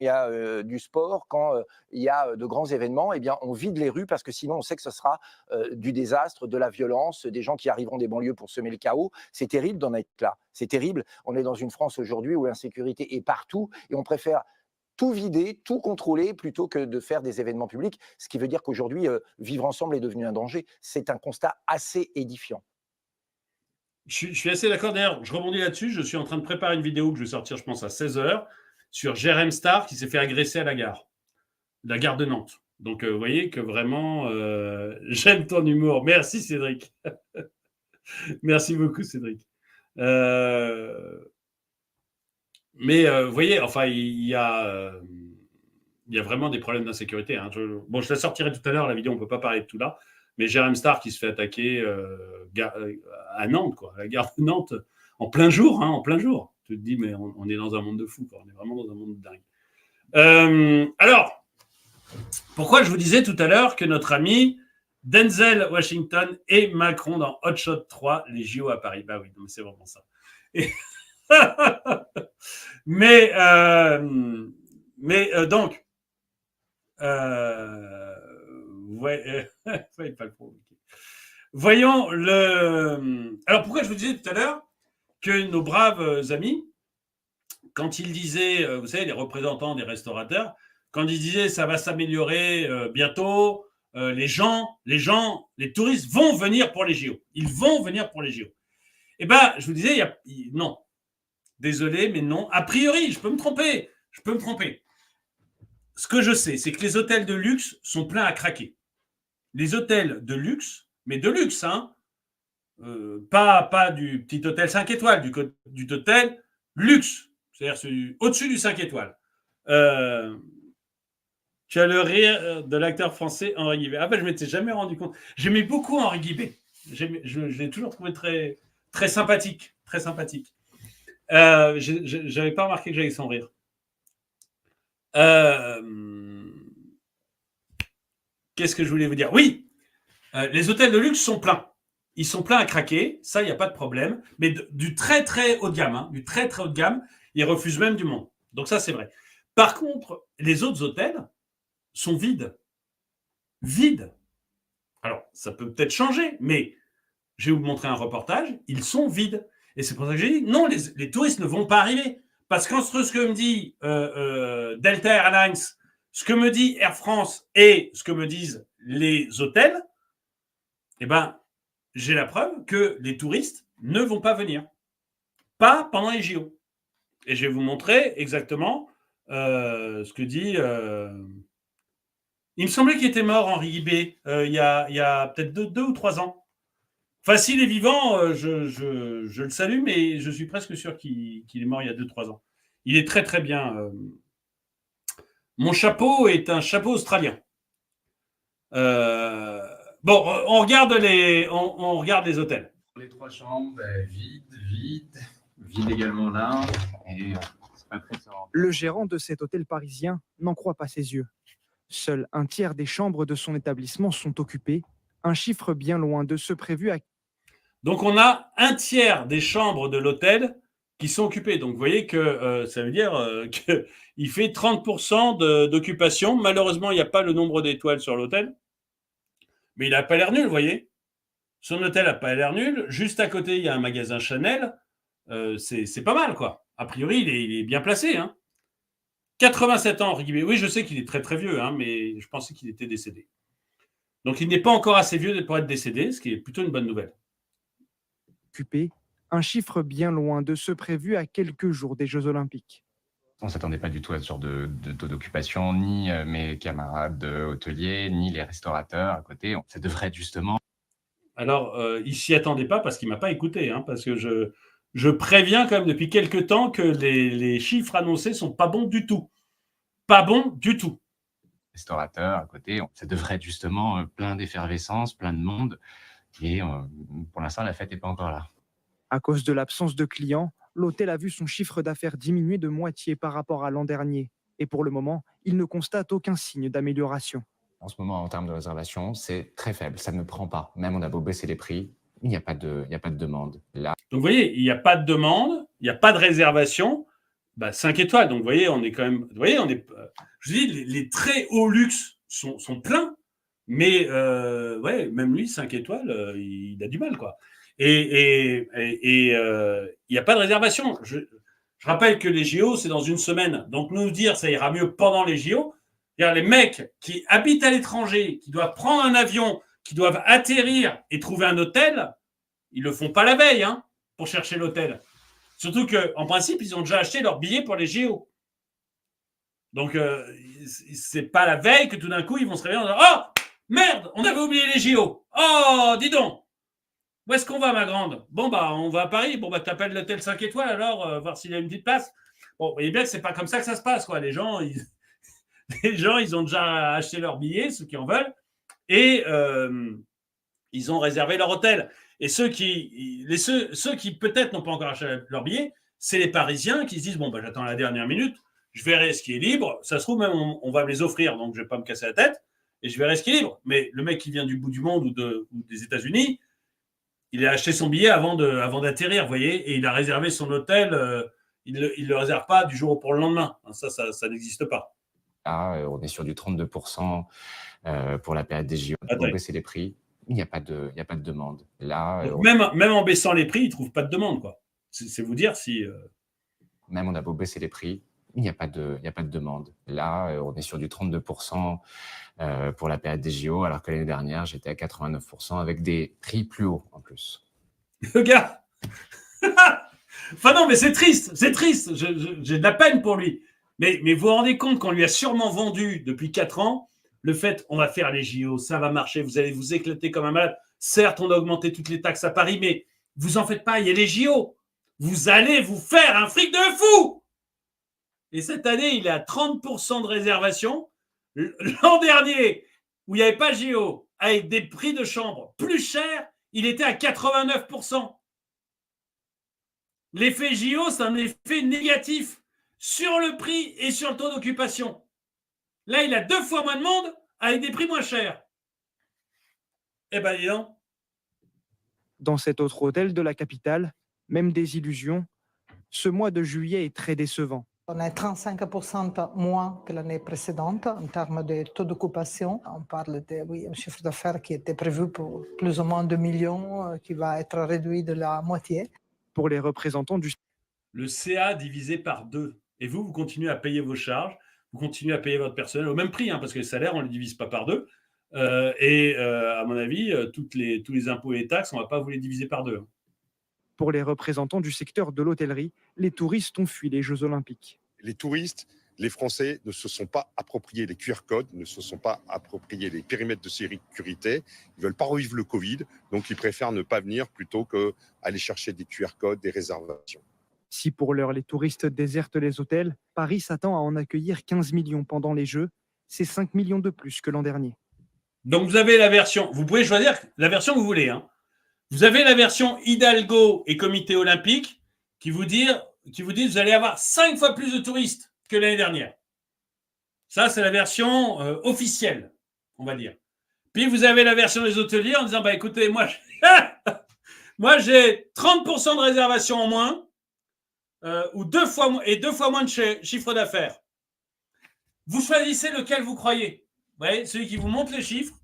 Il y a du sport, quand il y a de grands événements, eh bien, on vide les rues parce que sinon, on sait que ce sera du désastre, de la violence, des gens qui arriveront des banlieues pour semer le chaos. C'est terrible d'en être là. C'est terrible. On est dans une France aujourd'hui où l'insécurité est partout et on préfère tout vider, tout contrôler plutôt que de faire des événements publics, ce qui veut dire qu'aujourd'hui, vivre ensemble est devenu un danger. C'est un constat assez édifiant. Je suis assez d'accord. D'ailleurs, je rebondis là-dessus. Je suis en train de préparer une vidéo que je vais sortir, je pense, à 16h. Sur Jérém Star qui s'est fait agresser à la gare de Nantes. Donc, vous voyez que vraiment, j'aime ton humour. Merci, Cédric. Merci beaucoup, Cédric. Mais, vous voyez, enfin, il y a vraiment des problèmes d'insécurité. Hein. Je la sortirai tout à l'heure, la vidéo, on ne peut pas parler de tout là. Mais Jérém Star qui se fait attaquer à Nantes, quoi, à la gare de Nantes, en plein jour, hein, en plein jour. Tu te dis, mais on est dans un monde de fous, quoi. On est vraiment dans un monde de dingue. Alors, pourquoi je vous disais tout à l'heure que notre ami Denzel Washington et Macron dans Hot Shot 3, les JO à Paris. Bah oui, mais c'est vraiment ça. Et mais donc, ouais, pas le provoquer. Voyons le. Alors, pourquoi je vous disais tout à l'heure que nos braves amis, quand ils disaient, vous savez, les représentants des restaurateurs, quand ils disaient ça va s'améliorer bientôt, les touristes vont venir pour les JO. Ils vont venir pour les JO. Eh bien, je vous disais, non. Désolé, mais non. A priori, je peux me tromper. Ce que je sais, c'est que les hôtels de luxe sont pleins à craquer. Les hôtels de luxe, mais de luxe, hein, pas du petit hôtel 5 étoiles, du hôtel luxe, c'est-à-dire au-dessus du 5 étoiles. Tu as le rire de l'acteur français Henri Guibé. Ah ben, je ne m'étais jamais rendu compte. J'aimais beaucoup Henri Guibé. Je l'ai toujours trouvé très, très sympathique. Très sympathique. Je n'avais pas remarqué que j'avais son rire. Qu'est-ce que je voulais vous dire ? Oui, les hôtels de luxe sont pleins. Ils sont pleins à craquer, ça, il n'y a pas de problème. Mais du très, très haut de gamme, hein, du très, très haut de gamme, ils refusent même du monde. Donc ça, c'est vrai. Par contre, les autres hôtels sont vides. Vides. Alors, ça peut peut-être changer, mais je vais vous montrer un reportage, ils sont vides. Et c'est pour ça que j'ai dit, non, les touristes ne vont pas arriver. Parce qu'entre ce que me dit Delta Airlines, ce que me dit Air France et ce que me disent les hôtels, eh ben, j'ai la preuve que les touristes ne vont pas venir. Pas pendant les JO. Et je vais vous montrer exactement ce que dit... Il me semblait qu'il était mort, Henri Guibé, il y a peut-être 2 ou 3 ans. Enfin, s'il est vivant, je le salue, mais je suis presque sûr qu'il est mort il y a 2-3 ans. Il est très, très bien. Mon chapeau est un chapeau australien. Bon, on regarde les hôtels. Les 3 chambres, vide également là. Et c'est pas très serein. Le gérant de cet hôtel parisien n'en croit pas ses yeux. Seul un tiers des chambres de son établissement sont occupées, un chiffre bien loin de ceux prévus à... Donc, on a un tiers des chambres de l'hôtel qui sont occupées. Donc, vous voyez que ça veut dire qu'il fait 30% d'occupation. Malheureusement, il n'y a pas le nombre d'étoiles sur l'hôtel. Mais il n'a pas l'air nul, vous voyez. Son hôtel n'a pas l'air nul. Juste à côté, il y a un magasin Chanel. C'est pas mal, quoi. A priori, il est bien placé. 87 ans, Ricky Bobby. Oui, je sais qu'il est très, très vieux, mais je pensais qu'il était décédé. Donc, il n'est pas encore assez vieux pour être décédé, ce qui est plutôt une bonne nouvelle. Occupé, un chiffre bien loin de ceux prévus à quelques jours des Jeux Olympiques. On ne s'attendait pas du tout à ce genre de taux d'occupation, ni mes camarades hôteliers, ni les restaurateurs à côté. Ça devrait être justement... Alors, il ne s'y attendait pas parce qu'il ne m'a pas écouté, parce que je préviens quand même depuis quelques temps que les chiffres annoncés ne sont pas bons du tout. Pas bons du tout. Restaurateurs à côté, ça devrait être justement plein d'effervescence, plein de monde. Et pour l'instant, la fête n'est pas encore là. À cause de l'absence de clients, l'hôtel a vu son chiffre d'affaires diminuer de moitié par rapport à l'an dernier. Et pour le moment, il ne constate aucun signe d'amélioration. En ce moment, en termes de réservation, c'est très faible. Ça ne prend pas. Même on a beau baisser les prix, il n'y a pas de demande. Là. Donc, vous voyez, il n'y a pas de demande, il n'y a pas de réservation. 5 étoiles. Donc, vous voyez, on est quand même... Vous voyez, je vous dis, les très hauts luxe sont pleins. Mais, même lui, 5 étoiles, il a du mal, quoi. Et il n'y a pas de réservation. Je rappelle que les JO, c'est dans une semaine. Donc, nous dire ça ira mieux pendant les JO. Les mecs qui habitent à l'étranger, qui doivent prendre un avion, qui doivent atterrir et trouver un hôtel, ils ne le font pas la veille pour chercher l'hôtel. Surtout qu'en principe, ils ont déjà acheté leur billet pour les JO. Donc, c'est pas la veille que tout d'un coup, ils vont se réveiller en disant « Oh, merde, on avait oublié les JO. Oh, dis donc. Où est-ce qu'on va, ma grande? Bon, on va à Paris. Bon, t'appelles l'hôtel 5 étoiles, alors, voir s'il y a une petite place. » Bon, vous voyez bien que c'est pas comme ça que ça se passe, quoi. Les gens, ils ont déjà acheté leur billet, ceux qui en veulent, et ils ont réservé leur hôtel. Et ceux qui peut-être n'ont pas encore acheté leur billet, c'est les Parisiens qui se disent « Bon, j'attends la dernière minute, je verrai ce qui est libre. Ça se trouve, même, on va me les offrir, donc je ne vais pas me casser la tête, et je verrai ce qui est libre. » Mais le mec qui vient du bout du monde ou des États-Unis, il a acheté son billet avant d'atterrir, vous voyez, et il a réservé son hôtel. Il ne le réserve pas du jour pour le lendemain. Ça n'existe pas. Là, on est sur du 32% pour la période des JO. On va baisser les prix. Il n'y a pas de demande. Là, même en baissant les prix, ils ne trouvent pas de demande, quoi. C'est vous dire si... Même on a beau baisser les prix, il n'y a pas de demande. Là, on est sur du 32% pour la période des JO, alors que l'année dernière, j'étais à 89% avec des prix plus hauts en plus. Le gars Enfin non, mais c'est triste. J'ai de la peine pour lui. Mais vous vous rendez compte qu'on lui a sûrement vendu depuis 4 ans le fait on va faire les JO, ça va marcher, vous allez vous éclater comme un malade. Certes, on a augmenté toutes les taxes à Paris, mais vous en faites pas, il y a les JO. Vous allez vous faire un fric de fou. Et cette année, il est à 30% de réservation. L'an dernier, où il n'y avait pas JO, avec des prix de chambre plus chers, il était à 89%. L'effet JO, c'est un effet négatif sur le prix et sur le taux d'occupation. Là, il a 2 fois moins de monde avec des prix moins chers. Eh ben, dis donc. Dans cet autre hôtel de la capitale, même des illusions, ce mois de juillet est très décevant. On est 35% moins que l'année précédente en termes de taux d'occupation. On parle d'un chiffre d'affaires qui était prévu pour plus ou moins 2 millions, qui va être réduit de la moitié. Pour les représentants du... Le CA divisé par 2. Et vous continuez à payer vos charges, vous continuez à payer votre personnel au même prix, parce que les salaires, on ne les divise pas par 2. À mon avis, tous les impôts et les taxes, on ne va pas vous les diviser par 2. Pour les représentants du secteur de l'hôtellerie, les touristes ont fui les Jeux Olympiques. Les touristes, les Français ne se sont pas appropriés les QR codes, ne se sont pas appropriés les périmètres de sécurité. Ils ne veulent pas revivre le Covid, donc ils préfèrent ne pas venir plutôt qu'aller chercher des QR codes, des réservations. Si pour l'heure les touristes désertent les hôtels, Paris s'attend à en accueillir 15 millions pendant les Jeux. C'est 5 millions de plus que l'an dernier. Donc, vous avez la version, vous pouvez choisir la version que vous voulez. Hein. Vous avez la version Hidalgo et Comité olympique qui vous dit vous allez avoir 5 fois plus de touristes que l'année dernière. Ça, c'est la version officielle, on va dire. Puis, vous avez la version des hôteliers en disant, bah, écoutez, moi, j'ai 30% de réservation en moins ou 2 fois moins de chiffre d'affaires. Vous choisissez lequel vous croyez. Vous voyez, celui qui vous montre les chiffres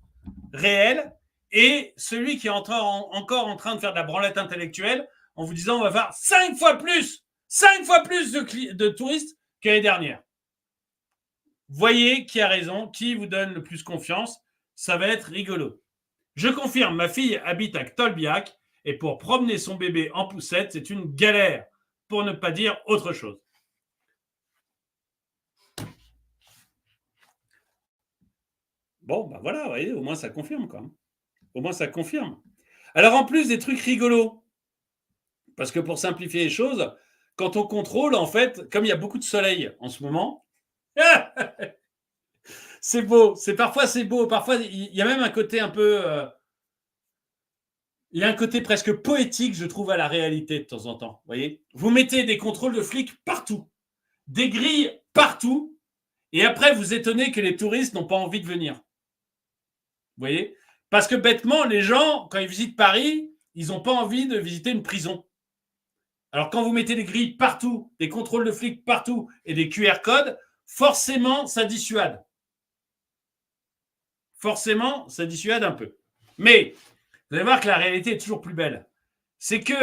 réels et celui qui est encore en train de faire de la branlette intellectuelle en vous disant on va faire 5 fois plus de touristes que l'année dernière. Voyez qui a raison, qui vous donne le plus confiance. Ça va être rigolo. Je confirme, ma fille habite à Tolbiac et pour promener son bébé en poussette, c'est une galère, pour ne pas dire autre chose. Bon, ben voilà, vous voyez, au moins ça confirme quand même. Au moins ça confirme. Alors en plus des trucs rigolos, parce que pour simplifier les choses, quand on contrôle, en fait, comme il y a beaucoup de soleil en ce moment, c'est beau. Parfois c'est beau. Parfois il y a même un côté un peu, il y a un côté presque poétique, je trouve, à la réalité de temps en temps. Voyez, vous mettez des contrôles de flics partout, des grilles partout, et après vous étonnez que les touristes n'ont pas envie de venir. Vous voyez, parce que bêtement, les gens, quand ils visitent Paris, ils n'ont pas envie de visiter une prison. Alors, quand vous mettez des grilles partout, des contrôles de flics partout et des QR codes, forcément, ça dissuade. Forcément, ça dissuade un peu. Mais, vous allez voir que la réalité est toujours plus belle. C'est que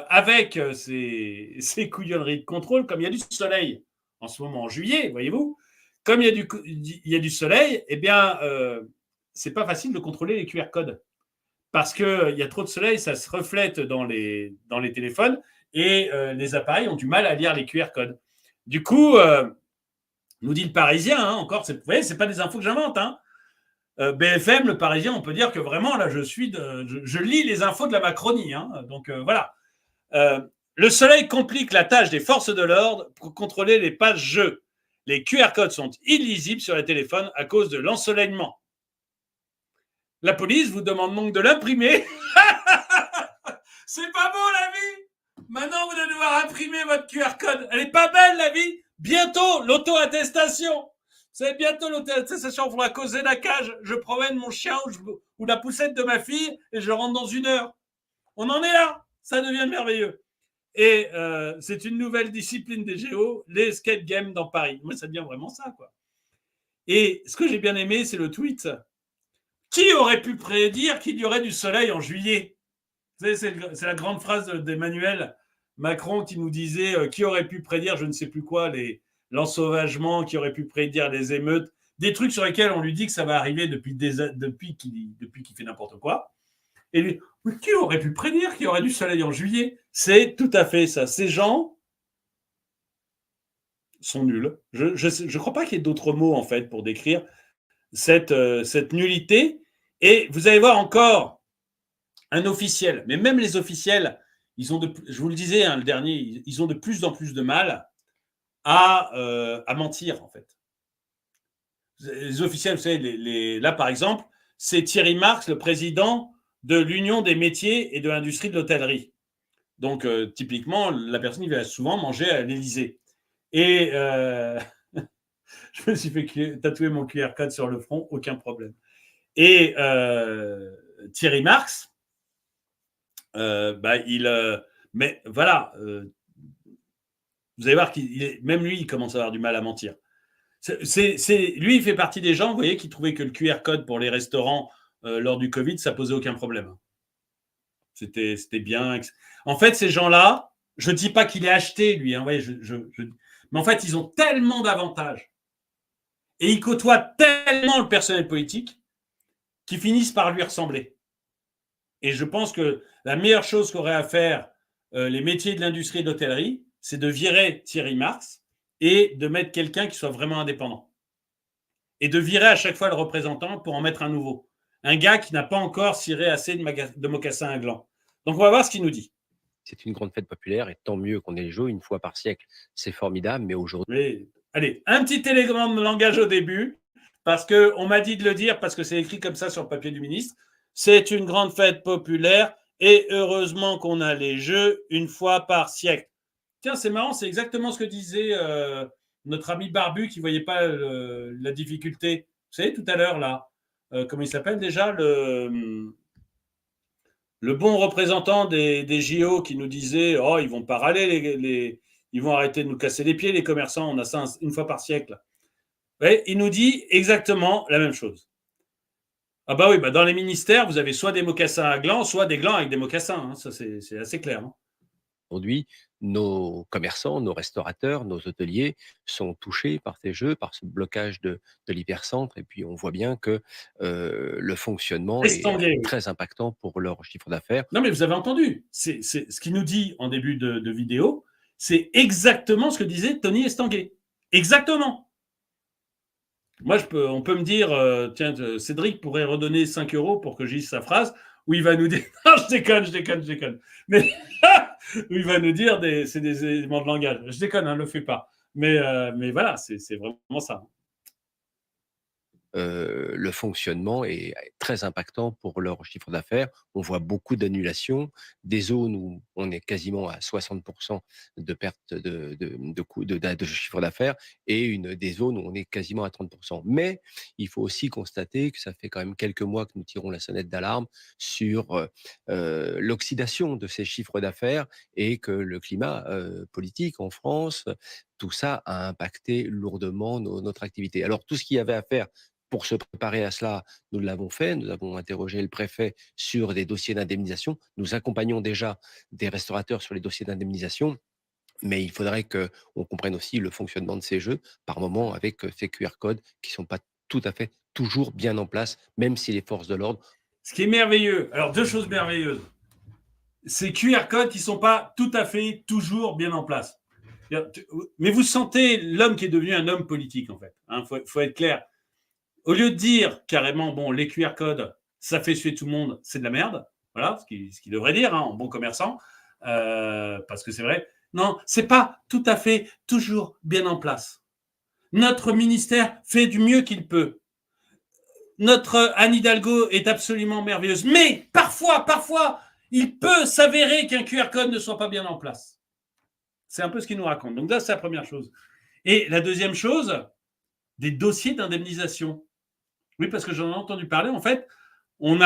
avec ces couillonneries de contrôle, comme il y a du soleil en ce moment en juillet, voyez-vous, comme il y a du soleil, eh bien, c'est pas facile de contrôler les QR codes. Parce qu'il y a trop de soleil, ça se reflète dans les téléphones et les appareils ont du mal à lire les QR codes. Du coup, nous dit le Parisien, hein, encore, vous voyez, c'est pas des infos que j'invente. Hein. BFM, le Parisien, on peut dire que vraiment, là, je lis les infos de la Macronie. Hein, donc, voilà. Le soleil complique la tâche des forces de l'ordre pour contrôler les pages jeux. Les QR codes sont illisibles sur les téléphones à cause de l'ensoleillement. La police vous demande donc de l'imprimer. C'est pas beau la vie. Maintenant, vous allez devoir imprimer votre QR code. Elle est pas belle la vie. Bientôt, l'auto-attestation. Vous savez, bientôt, l'auto-attestation, il faudra causer la cage. Je promène mon chien ou la poussette de ma fille et je rentre dans 1 heure. On en est là. Ça devient merveilleux. Et c'est une nouvelle discipline des géos, les escape games dans Paris. Moi, ça devient vraiment ça, quoi. Et ce que j'ai bien aimé, c'est le tweet. Qui aurait pu prédire qu'il y aurait du soleil en juillet? Vous savez, c'est la grande phrase d'Emmanuel Macron qui nous disait qui aurait pu prédire, je ne sais plus quoi, l'ensauvagement, qui aurait pu prédire les émeutes, des trucs sur lesquels on lui dit que ça va arriver depuis qu'il fait n'importe quoi. Et lui, qui aurait pu prédire qu'il y aurait du soleil en juillet? C'est tout à fait ça. Ces gens sont nuls. Je ne crois pas qu'il y ait d'autres mots en fait pour décrire cette nullité. Et vous allez voir encore un officiel, mais même les officiels, je vous le disais, hein, le dernier, ils ont de plus en plus de mal à mentir, en fait. Les officiels, vous savez, là, par exemple, c'est Thierry Marx, le président de l'Union des métiers et de l'industrie de l'hôtellerie. Donc, typiquement, la personne, il va souvent manger à l'Élysée. Et je me suis fait tatouer mon QR code sur le front, aucun problème. Et Thierry Marx, mais voilà, vous allez voir même lui, il commence à avoir du mal à mentir. Lui, il fait partie des gens, vous voyez, qui trouvaient que le QR code pour les restaurants lors du Covid, ça posait aucun problème. C'était bien. En fait, ces gens-là, je ne dis pas qu'il est acheté, lui, hein, voyez, mais en fait, ils ont tellement d'avantages et ils côtoient tellement le personnel politique qu'ils finissent par lui ressembler. Et je pense que la meilleure chose qu'auraient à faire les métiers de l'industrie et de l'hôtellerie, c'est de virer Thierry Marx et de mettre quelqu'un qui soit vraiment indépendant. Et de virer à chaque fois le représentant pour en mettre un nouveau. Un gars qui n'a pas encore ciré assez de mocassins à gland. Donc, on va voir ce qu'il nous dit. C'est une grande fête populaire et tant mieux qu'on ait les Jeux une fois par siècle. C'est formidable, mais aujourd'hui... Allez, un petit élément de langage au début, parce qu'on m'a dit de le dire, parce que c'est écrit comme ça sur le papier du ministre. C'est une grande fête populaire et heureusement qu'on a les Jeux une fois par siècle. Tiens, c'est marrant, c'est exactement ce que disait notre ami Barbu qui ne voyait pas la difficulté. Vous savez, tout à l'heure, là, comment il s'appelle déjà le bon représentant des JO qui nous disait « Oh, ils ne vont pas râler, ils vont arrêter de nous casser les pieds, les commerçants, on a ça une fois par siècle. » Ouais, il nous dit exactement la même chose. Ah bah oui, bah dans les ministères, vous avez soit des mocassins à glands, soit des glands avec des mocassins. Hein. Ça, c'est assez clair. Hein. Aujourd'hui, nos commerçants, nos restaurateurs, nos hôteliers sont touchés par ces jeux, par ce blocage de l'hypercentre. Et puis, on voit bien que le fonctionnement est très impactant pour leur chiffre d'affaires. Non, mais vous avez entendu. C'est ce qu'il nous dit en début de vidéo. C'est exactement ce que disait Tony Estanguet. Exactement. Moi, on peut me dire, tiens, Cédric pourrait redonner 5 € pour que je dise sa phrase, où il va nous dire, non, je déconne. Mais où il va nous dire, c'est des éléments de langage. Je déconne, ne le fais pas. Mais voilà, c'est vraiment ça. Le fonctionnement est très impactant pour leur chiffre d'affaires. On voit beaucoup d'annulations, des zones où on est quasiment à 60% de perte de chiffre d'affaires et des zones où on est quasiment à 30%. Mais il faut aussi constater que ça fait quand même quelques mois que nous tirons la sonnette d'alarme sur l'oxydation de ces chiffres d'affaires et que le climat politique en France, tout ça a impacté lourdement notre activité. Alors tout ce qu'il y avait à faire pour se préparer à cela, nous l'avons fait. Nous avons interrogé le préfet sur des dossiers d'indemnisation. Nous accompagnons déjà des restaurateurs sur les dossiers d'indemnisation. Mais il faudrait qu'on comprenne aussi le fonctionnement de ces jeux, par moment avec ces QR codes qui ne sont pas tout à fait toujours bien en place, même si les forces de l'ordre... Ce qui est merveilleux, alors 2 choses merveilleuses. Ces QR codes qui ne sont pas tout à fait toujours bien en place. Mais vous sentez l'homme qui est devenu un homme politique, en fait. Faut être clair. Au lieu de dire carrément, bon, les QR codes, ça fait suer tout le monde, c'est de la merde, voilà, ce qu'il devrait dire en bon commerçant, parce que c'est vrai. Non, c'est pas tout à fait toujours bien en place. Notre ministère fait du mieux qu'il peut. Notre Anne Hidalgo est absolument merveilleuse, mais parfois, il peut s'avérer qu'un QR code ne soit pas bien en place. C'est un peu ce qu'il nous raconte. Donc là, c'est la première chose. Et la deuxième chose, des dossiers d'indemnisation. Oui, parce que j'en ai entendu parler. En fait, on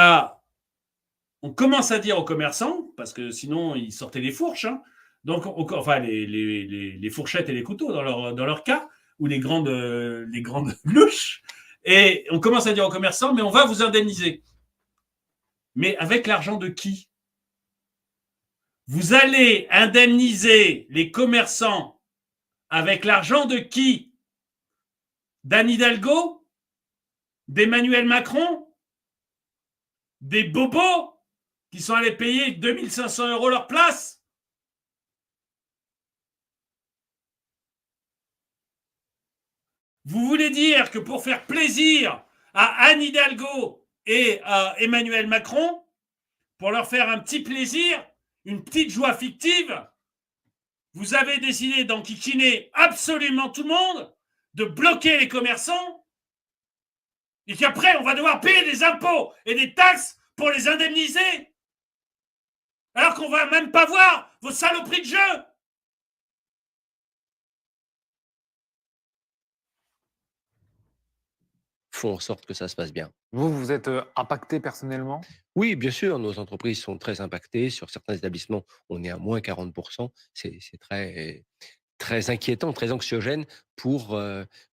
commence à dire aux commerçants, parce que sinon, ils sortaient les fourches, hein, donc, enfin, les fourchettes et les couteaux dans leur cas, ou les grandes louches. Et on commence à dire aux commerçants, mais on va vous indemniser. Mais avec l'argent de qui? Vous allez indemniser les commerçants avec l'argent de qui? D'Anne Hidalgo? D'Emmanuel Macron? Des bobos qui sont allés payer 2 500 € leur place? Vous voulez dire que pour faire plaisir à Anne Hidalgo et à Emmanuel Macron, pour leur faire un petit plaisir, une petite joie fictive, vous avez décidé d'enquiquiner absolument tout le monde, de bloquer les commerçants, et qu'après, on va devoir payer des impôts et des taxes pour les indemniser, alors qu'on ne va même pas voir vos saloperies de jeu. Font en sorte que ça se passe bien. Vous êtes impacté personnellement? Oui, bien sûr, nos entreprises sont très impactées. Sur certains établissements, on est à moins 40%. C'est très inquiétant, très anxiogène pour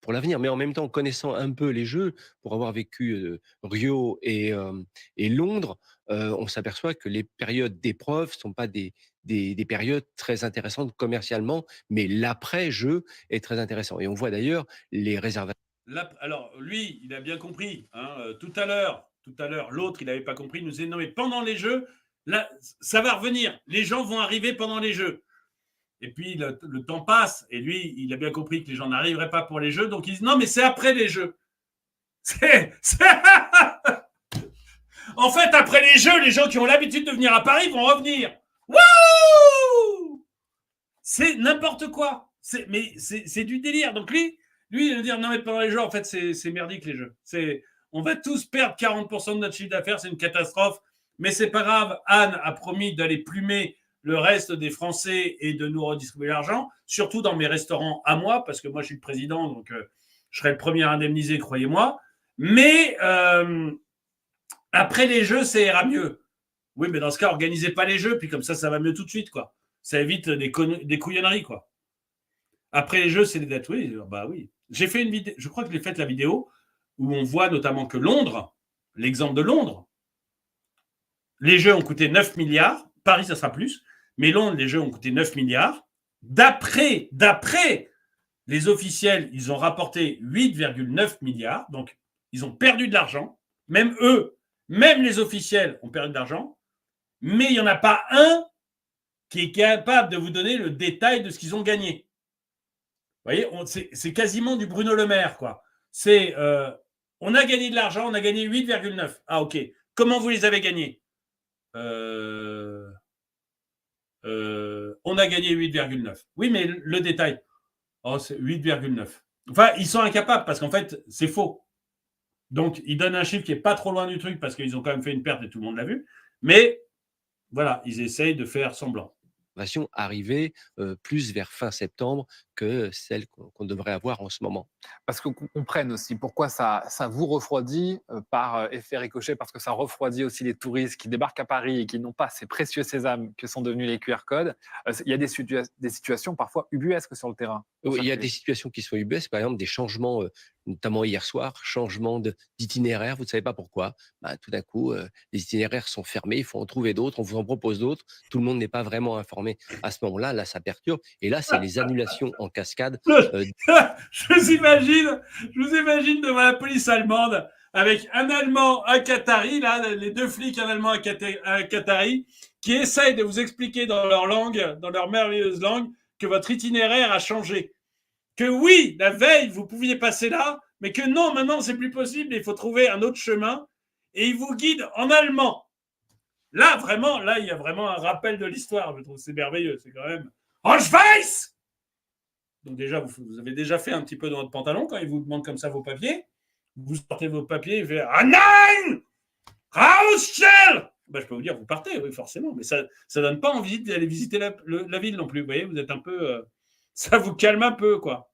l'avenir. Mais en même temps, connaissant un peu les jeux, pour avoir vécu Rio et Londres, on s'aperçoit que les périodes d'épreuve ne sont pas des périodes très intéressantes commercialement, mais l'après-jeu est très intéressant. Et on voit d'ailleurs les réservations. Alors, lui, il a bien compris. Hein, tout à l'heure, l'autre, il n'avait pas compris. Il nous disait, non, mais pendant les jeux, là, ça va revenir. Les gens vont arriver pendant les jeux. Et puis, le temps passe. Et lui, il a bien compris que les gens n'arriveraient pas pour les jeux. Donc, il dit, non, mais c'est après les jeux. En fait, après les jeux, les gens qui ont l'habitude de venir à Paris vont revenir. Wouh! C'est n'importe quoi. C'est du délire. Donc, lui, Lui, il va dire non, mais pendant les jeux, en fait, c'est merdique les jeux. On va tous perdre 40% de notre chiffre d'affaires, c'est une catastrophe. Mais c'est pas grave. Anne a promis d'aller plumer le reste des Français et de nous redistribuer l'argent, surtout dans mes restaurants à moi, parce que moi, je suis le président, donc je serai le premier à indemniser, croyez-moi. Mais après les jeux, ça ira mieux. Oui, mais dans ce cas, organisez pas les jeux, puis comme ça va mieux tout de suite, quoi. Ça évite des couillonneries, quoi. Après les jeux, c'est les dettes. Oui, bah oui. J'ai fait une vidéo, je crois que j'ai fait la vidéo où on voit notamment que Londres, l'exemple de Londres, les jeux ont coûté 9 milliards. Paris, ça sera plus. Mais Londres, les jeux ont coûté 9 milliards. D'après les officiels, ils ont rapporté 8,9 milliards. Donc, ils ont perdu de l'argent. Même eux, même les officiels ont perdu de l'argent. Mais il n'y en a pas un qui est capable de vous donner le détail de ce qu'ils ont gagné. Vous voyez, c'est quasiment du Bruno Le Maire, quoi. C'est, on a gagné de l'argent, on a gagné 8,9. Ah, ok. Comment vous les avez gagnés ? On a gagné 8,9. Oui, mais le détail. Oh, c'est 8,9. Enfin, ils sont incapables parce qu'en fait, c'est faux. Donc, ils donnent un chiffre qui n'est pas trop loin du truc parce qu'ils ont quand même fait une perte et tout le monde l'a vu. Mais voilà, ils essayent de faire semblant. Arriver plus vers fin septembre que celle qu'on devrait avoir en ce moment. Parce qu'on comprenne aussi pourquoi ça vous refroidit par effet ricochet, parce que ça refroidit aussi les touristes qui débarquent à Paris et qui n'ont pas ces précieux sésames que sont devenus les QR codes. Il y a des situations parfois ubuesques sur le terrain. Il y a des situations qui sont ubuesques, par exemple des changements, notamment hier soir, changement d'itinéraire, vous ne savez pas pourquoi. Tout d'un coup, les itinéraires sont fermés, il faut en trouver d'autres, on vous en propose d'autres, tout le monde n'est pas vraiment informé. À ce moment-là, là, ça perturbe. Et là, c'est les annulations en cascade. Je vous imagine devant la police allemande avec un Allemand, un Qatari, là, les deux flics, un Allemand, un Qatari, qui essayent de vous expliquer dans leur langue, dans leur merveilleuse langue, que votre itinéraire a changé. Que oui, la veille, vous pouviez passer là, mais que non, maintenant, c'est plus possible, il faut trouver un autre chemin. Et ils vous guident en allemand. Là, vraiment, il y a vraiment un rappel de l'histoire. Je trouve c'est merveilleux. C'est quand même en Schweiz. Donc déjà, vous avez déjà fait un petit peu dans votre pantalon quand ils vous demandent comme ça vos papiers. Vous sortez vos papiers et vous faites ah nein, rausstell. Je peux vous dire, vous partez, oui, forcément. Mais ça donne pas envie d'aller visiter la ville non plus. Vous voyez, vous êtes un peu, ça vous calme un peu, quoi.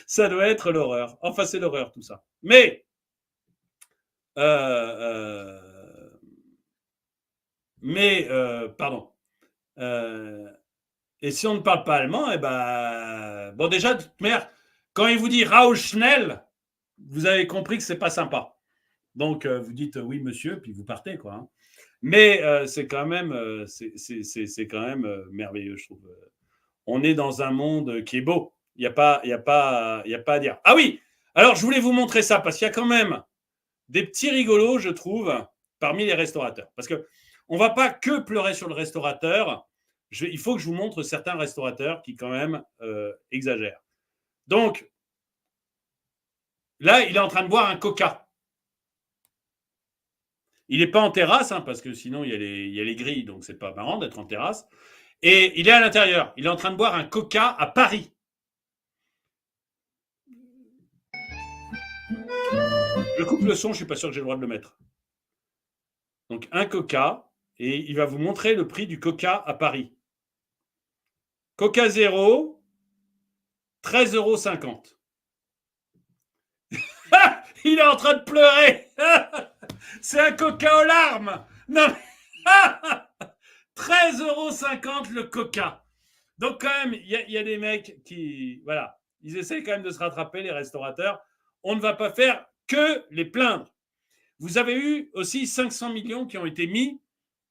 Ça doit être l'horreur. Enfin, c'est l'horreur tout ça. Mais pardon. Et si on ne parle pas allemand, bon, déjà, de toute manière, quand il vous dit Rauschnell, vous avez compris que c'est pas sympa. Donc, vous dites oui, monsieur, puis vous partez, quoi. Hein. Mais c'est quand même, merveilleux, je trouve. On est dans un monde qui est beau. Il n'y a pas à dire. Ah oui, alors je voulais vous montrer ça parce qu'il y a quand même des petits rigolos, je trouve, parmi les restaurateurs. Parce qu'on ne va pas que pleurer sur le restaurateur. Il faut que je vous montre certains restaurateurs qui, quand même, exagèrent. Donc, là, il est en train de boire un coca. Il n'est pas en terrasse, hein, parce que sinon, il y a les grilles, donc c'est pas marrant d'être en terrasse. Et il est à l'intérieur. Il est en train de boire un coca à Paris. Je coupe le son, je ne suis pas sûr que j'ai le droit de le mettre. Donc, un coca, et il va vous montrer le prix du coca à Paris. Coca zéro, 13,50 €. Il est en train de pleurer. C'est un coca aux larmes. Non, mais 13,50 € le coca. Donc, quand même, il y a des mecs qui... Voilà, ils essaient quand même de se rattraper, les restaurateurs. On ne va pas faire que les plaindre. Vous avez eu aussi 500 millions qui ont été mis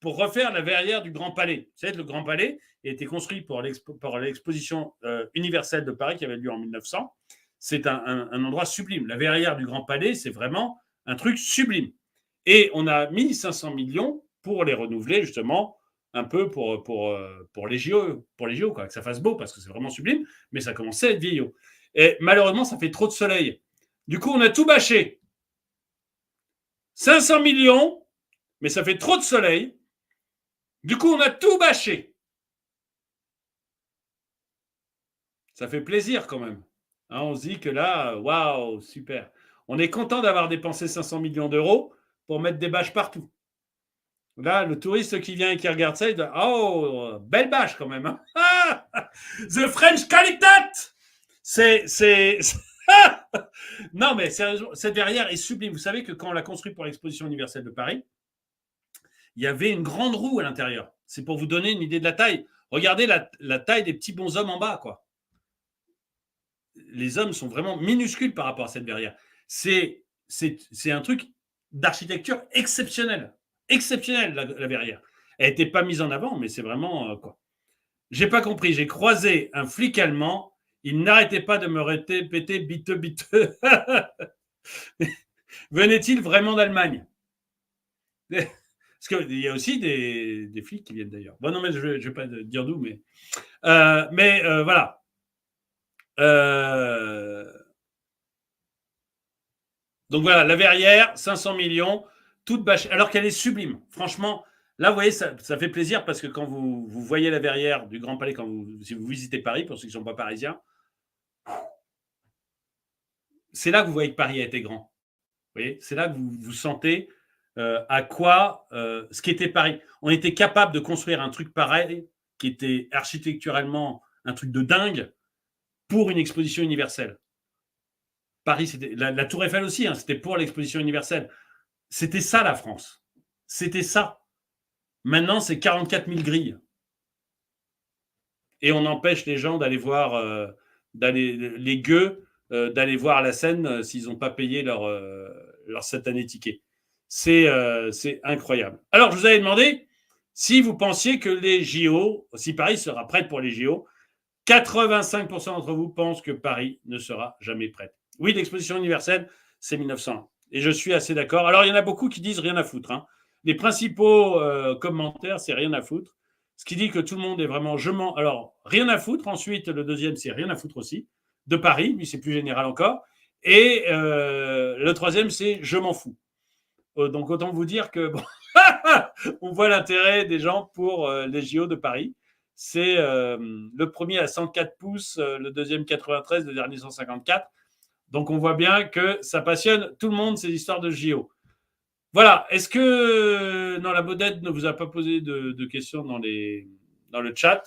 pour refaire la verrière du Grand Palais. Vous savez, le Grand Palais a été construit pour l'exposition universelle de Paris qui avait lieu en 1900. C'est un endroit sublime. La verrière du Grand Palais, c'est vraiment un truc sublime. Et on a mis 500 millions pour les renouveler, justement, un peu pour les JO, quoi, que ça fasse beau, parce que c'est vraiment sublime, mais ça commençait à être vieillot. Et malheureusement, ça fait trop de soleil. Du coup, on a tout bâché. 500 millions, mais ça fait trop de soleil. Du coup, on a tout bâché. Ça fait plaisir quand même. Hein, on se dit que là, waouh, super. On est content d'avoir dépensé 500 millions d'euros pour mettre des bâches partout. Là, le touriste qui vient et qui regarde ça, il dit « Oh, belle bâche quand même. Hein. The French qualitat !» Non, mais sérieusement, cette verrière est sublime. Vous savez que quand on l'a construit pour l'Exposition universelle de Paris, il y avait une grande roue à l'intérieur. C'est pour vous donner une idée de la taille. Regardez la taille des petits bonshommes en bas, quoi. Les hommes sont vraiment minuscules par rapport à cette verrière. C'est un truc d'architecture exceptionnel. Exceptionnel, la verrière. Elle n'était pas mise en avant, mais c'est vraiment quoi. J'ai pas compris. J'ai croisé un flic allemand. Il n'arrêtait pas de me répéter biteux. Venait-il vraiment d'Allemagne? Parce qu'il y a aussi des flics qui viennent d'ailleurs. Bon, non, mais je ne vais pas dire d'où, mais voilà. Donc voilà, la verrière, 500 millions, toute bâchée, alors qu'elle est sublime. Franchement, là, vous voyez, ça fait plaisir parce que quand vous voyez la verrière du Grand Palais, si vous visitez Paris, pour ceux qui ne sont pas parisiens, c'est là que vous voyez que Paris a été grand. Vous voyez, c'est là que vous sentez à quoi ce qu'était Paris. On était capable de construire un truc pareil, qui était architecturalement un truc de dingue, pour une exposition universelle. Paris, c'était la Tour Eiffel aussi, hein, c'était pour l'exposition universelle. C'était ça, la France. C'était ça. Maintenant, c'est 44 000 grilles. Et on empêche les gens d'aller voir, les gueux, d'aller voir la Seine s'ils n'ont pas payé leur satané ticket. C'est incroyable. Alors, je vous avais demandé si vous pensiez que les JO, si Paris sera prête pour les JO, 85% d'entre vous pensent que Paris ne sera jamais prête. Oui, l'exposition universelle, c'est 1901. Et je suis assez d'accord. Alors, il y en a beaucoup qui disent rien à foutre. Hein. Les principaux commentaires, c'est rien à foutre. Ce qui dit que tout le monde est vraiment Alors, rien à foutre. Ensuite, le deuxième, c'est rien à foutre aussi. De Paris, lui, c'est plus général encore. Et le troisième, c'est je m'en fous. Donc, autant vous dire que bon, on voit l'intérêt des gens pour les JO de Paris. C'est le premier à 104 pouces, le deuxième 93, le dernier 154. Donc, on voit bien que ça passionne tout le monde, ces histoires de JO. Voilà. Est-ce que... Non, la Baudette ne vous a pas posé de questions dans le chat.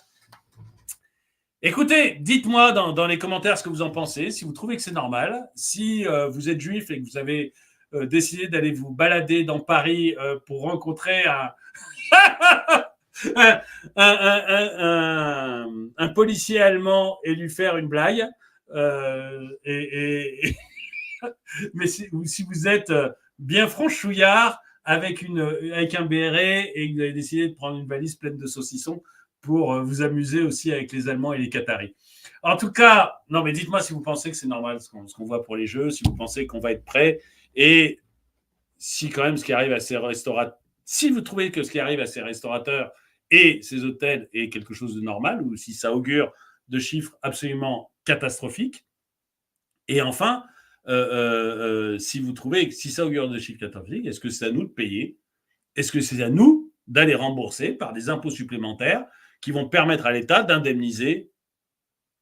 Écoutez, dites-moi dans les commentaires ce que vous en pensez, si vous trouvez que c'est normal, si vous êtes juif et que vous avez décidé d'aller vous balader dans Paris pour rencontrer un policier allemand et lui faire une blague. Mais si vous êtes bien franchouillard avec un béret et que vous avez décidé de prendre une valise pleine de saucissons pour vous amuser aussi avec les Allemands et les Qataris. En tout cas, non, mais dites-moi si vous pensez que c'est normal ce qu'on voit pour les Jeux, si vous pensez qu'on va être prêt et si quand même ce qui arrive à ces restaurateurs, si vous trouvez que ce qui arrive à ces restaurateurs et ces hôtels est quelque chose de normal ou si ça augure de chiffres absolument catastrophiques. Et enfin, si vous trouvez que si ça augure de chiffres catastrophiques, est-ce que c'est à nous de payer? Est-ce que c'est à nous d'aller rembourser par des impôts supplémentaires qui vont permettre à l'État d'indemniser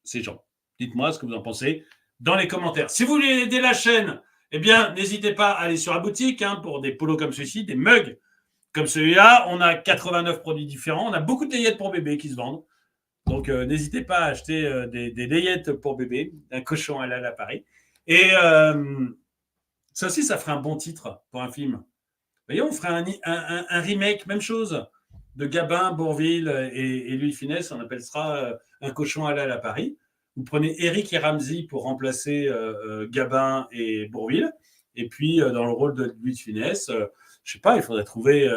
ces gens? Dites-moi ce que vous en pensez dans les commentaires. Si vous voulez aider la chaîne, eh bien, n'hésitez pas à aller sur la boutique pour des polos comme ceux-ci, des mugs comme celui-là. On a 89 produits différents. On a beaucoup de layettes pour bébés qui se vendent. Donc, n'hésitez pas à acheter des layettes pour bébé, un cochon à Paris. Et ça aussi, ça ferait un bon titre pour un film. Vous voyez, on ferait un remake, même chose, de Gabin, Bourvil et Louis de Funès. On appelle ça un cochon à Paris. Vous prenez Eric et Ramsey pour remplacer Gabin et Bourvil. Et puis, dans le rôle de Louis de Funès, je ne sais pas, il faudrait trouver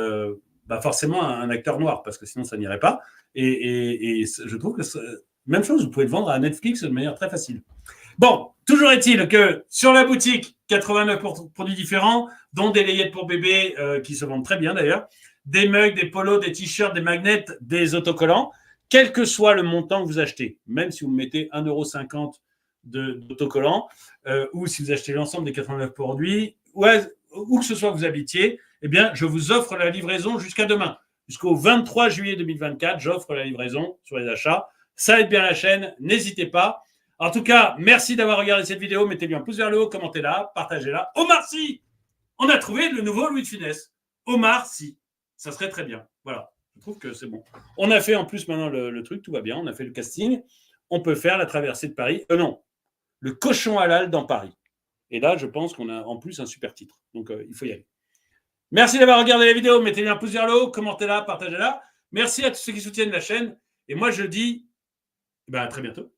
forcément un acteur noir, parce que sinon, ça n'irait pas. Et je trouve que même chose, vous pouvez le vendre à Netflix de manière très facile. Bon, toujours est-il que sur la boutique, 89 produits différents, dont des layettes pour bébés qui se vendent très bien d'ailleurs, des mugs, des polos, des t-shirts, des magnets, des autocollants, quel que soit le montant que vous achetez, même si vous mettez 1,50 € d'autocollants, ou si vous achetez l'ensemble des 89 produits, où que ce soit que vous habitiez, eh bien, je vous offre la livraison jusqu'à demain. Jusqu'au 23 juillet 2024, j'offre la livraison sur les achats. Ça aide bien la chaîne, n'hésitez pas. En tout cas, merci d'avoir regardé cette vidéo. Mettez-lui un pouce vers le haut, commentez-la, partagez-la. Omar Sy, on a trouvé le nouveau Louis de Funès. Omar Sy, ça serait très bien. Voilà, je trouve que c'est bon. On a fait en plus maintenant le truc, tout va bien. On a fait le casting. On peut faire la traversée de Paris. Non, le cochon halal dans Paris. Et là, je pense qu'on a en plus un super titre. Donc, il faut y aller. Merci d'avoir regardé la vidéo. Mettez-lui un pouce vers le haut, commentez-la, partagez-la. Merci à tous ceux qui soutiennent la chaîne. Et moi, je dis à très bientôt.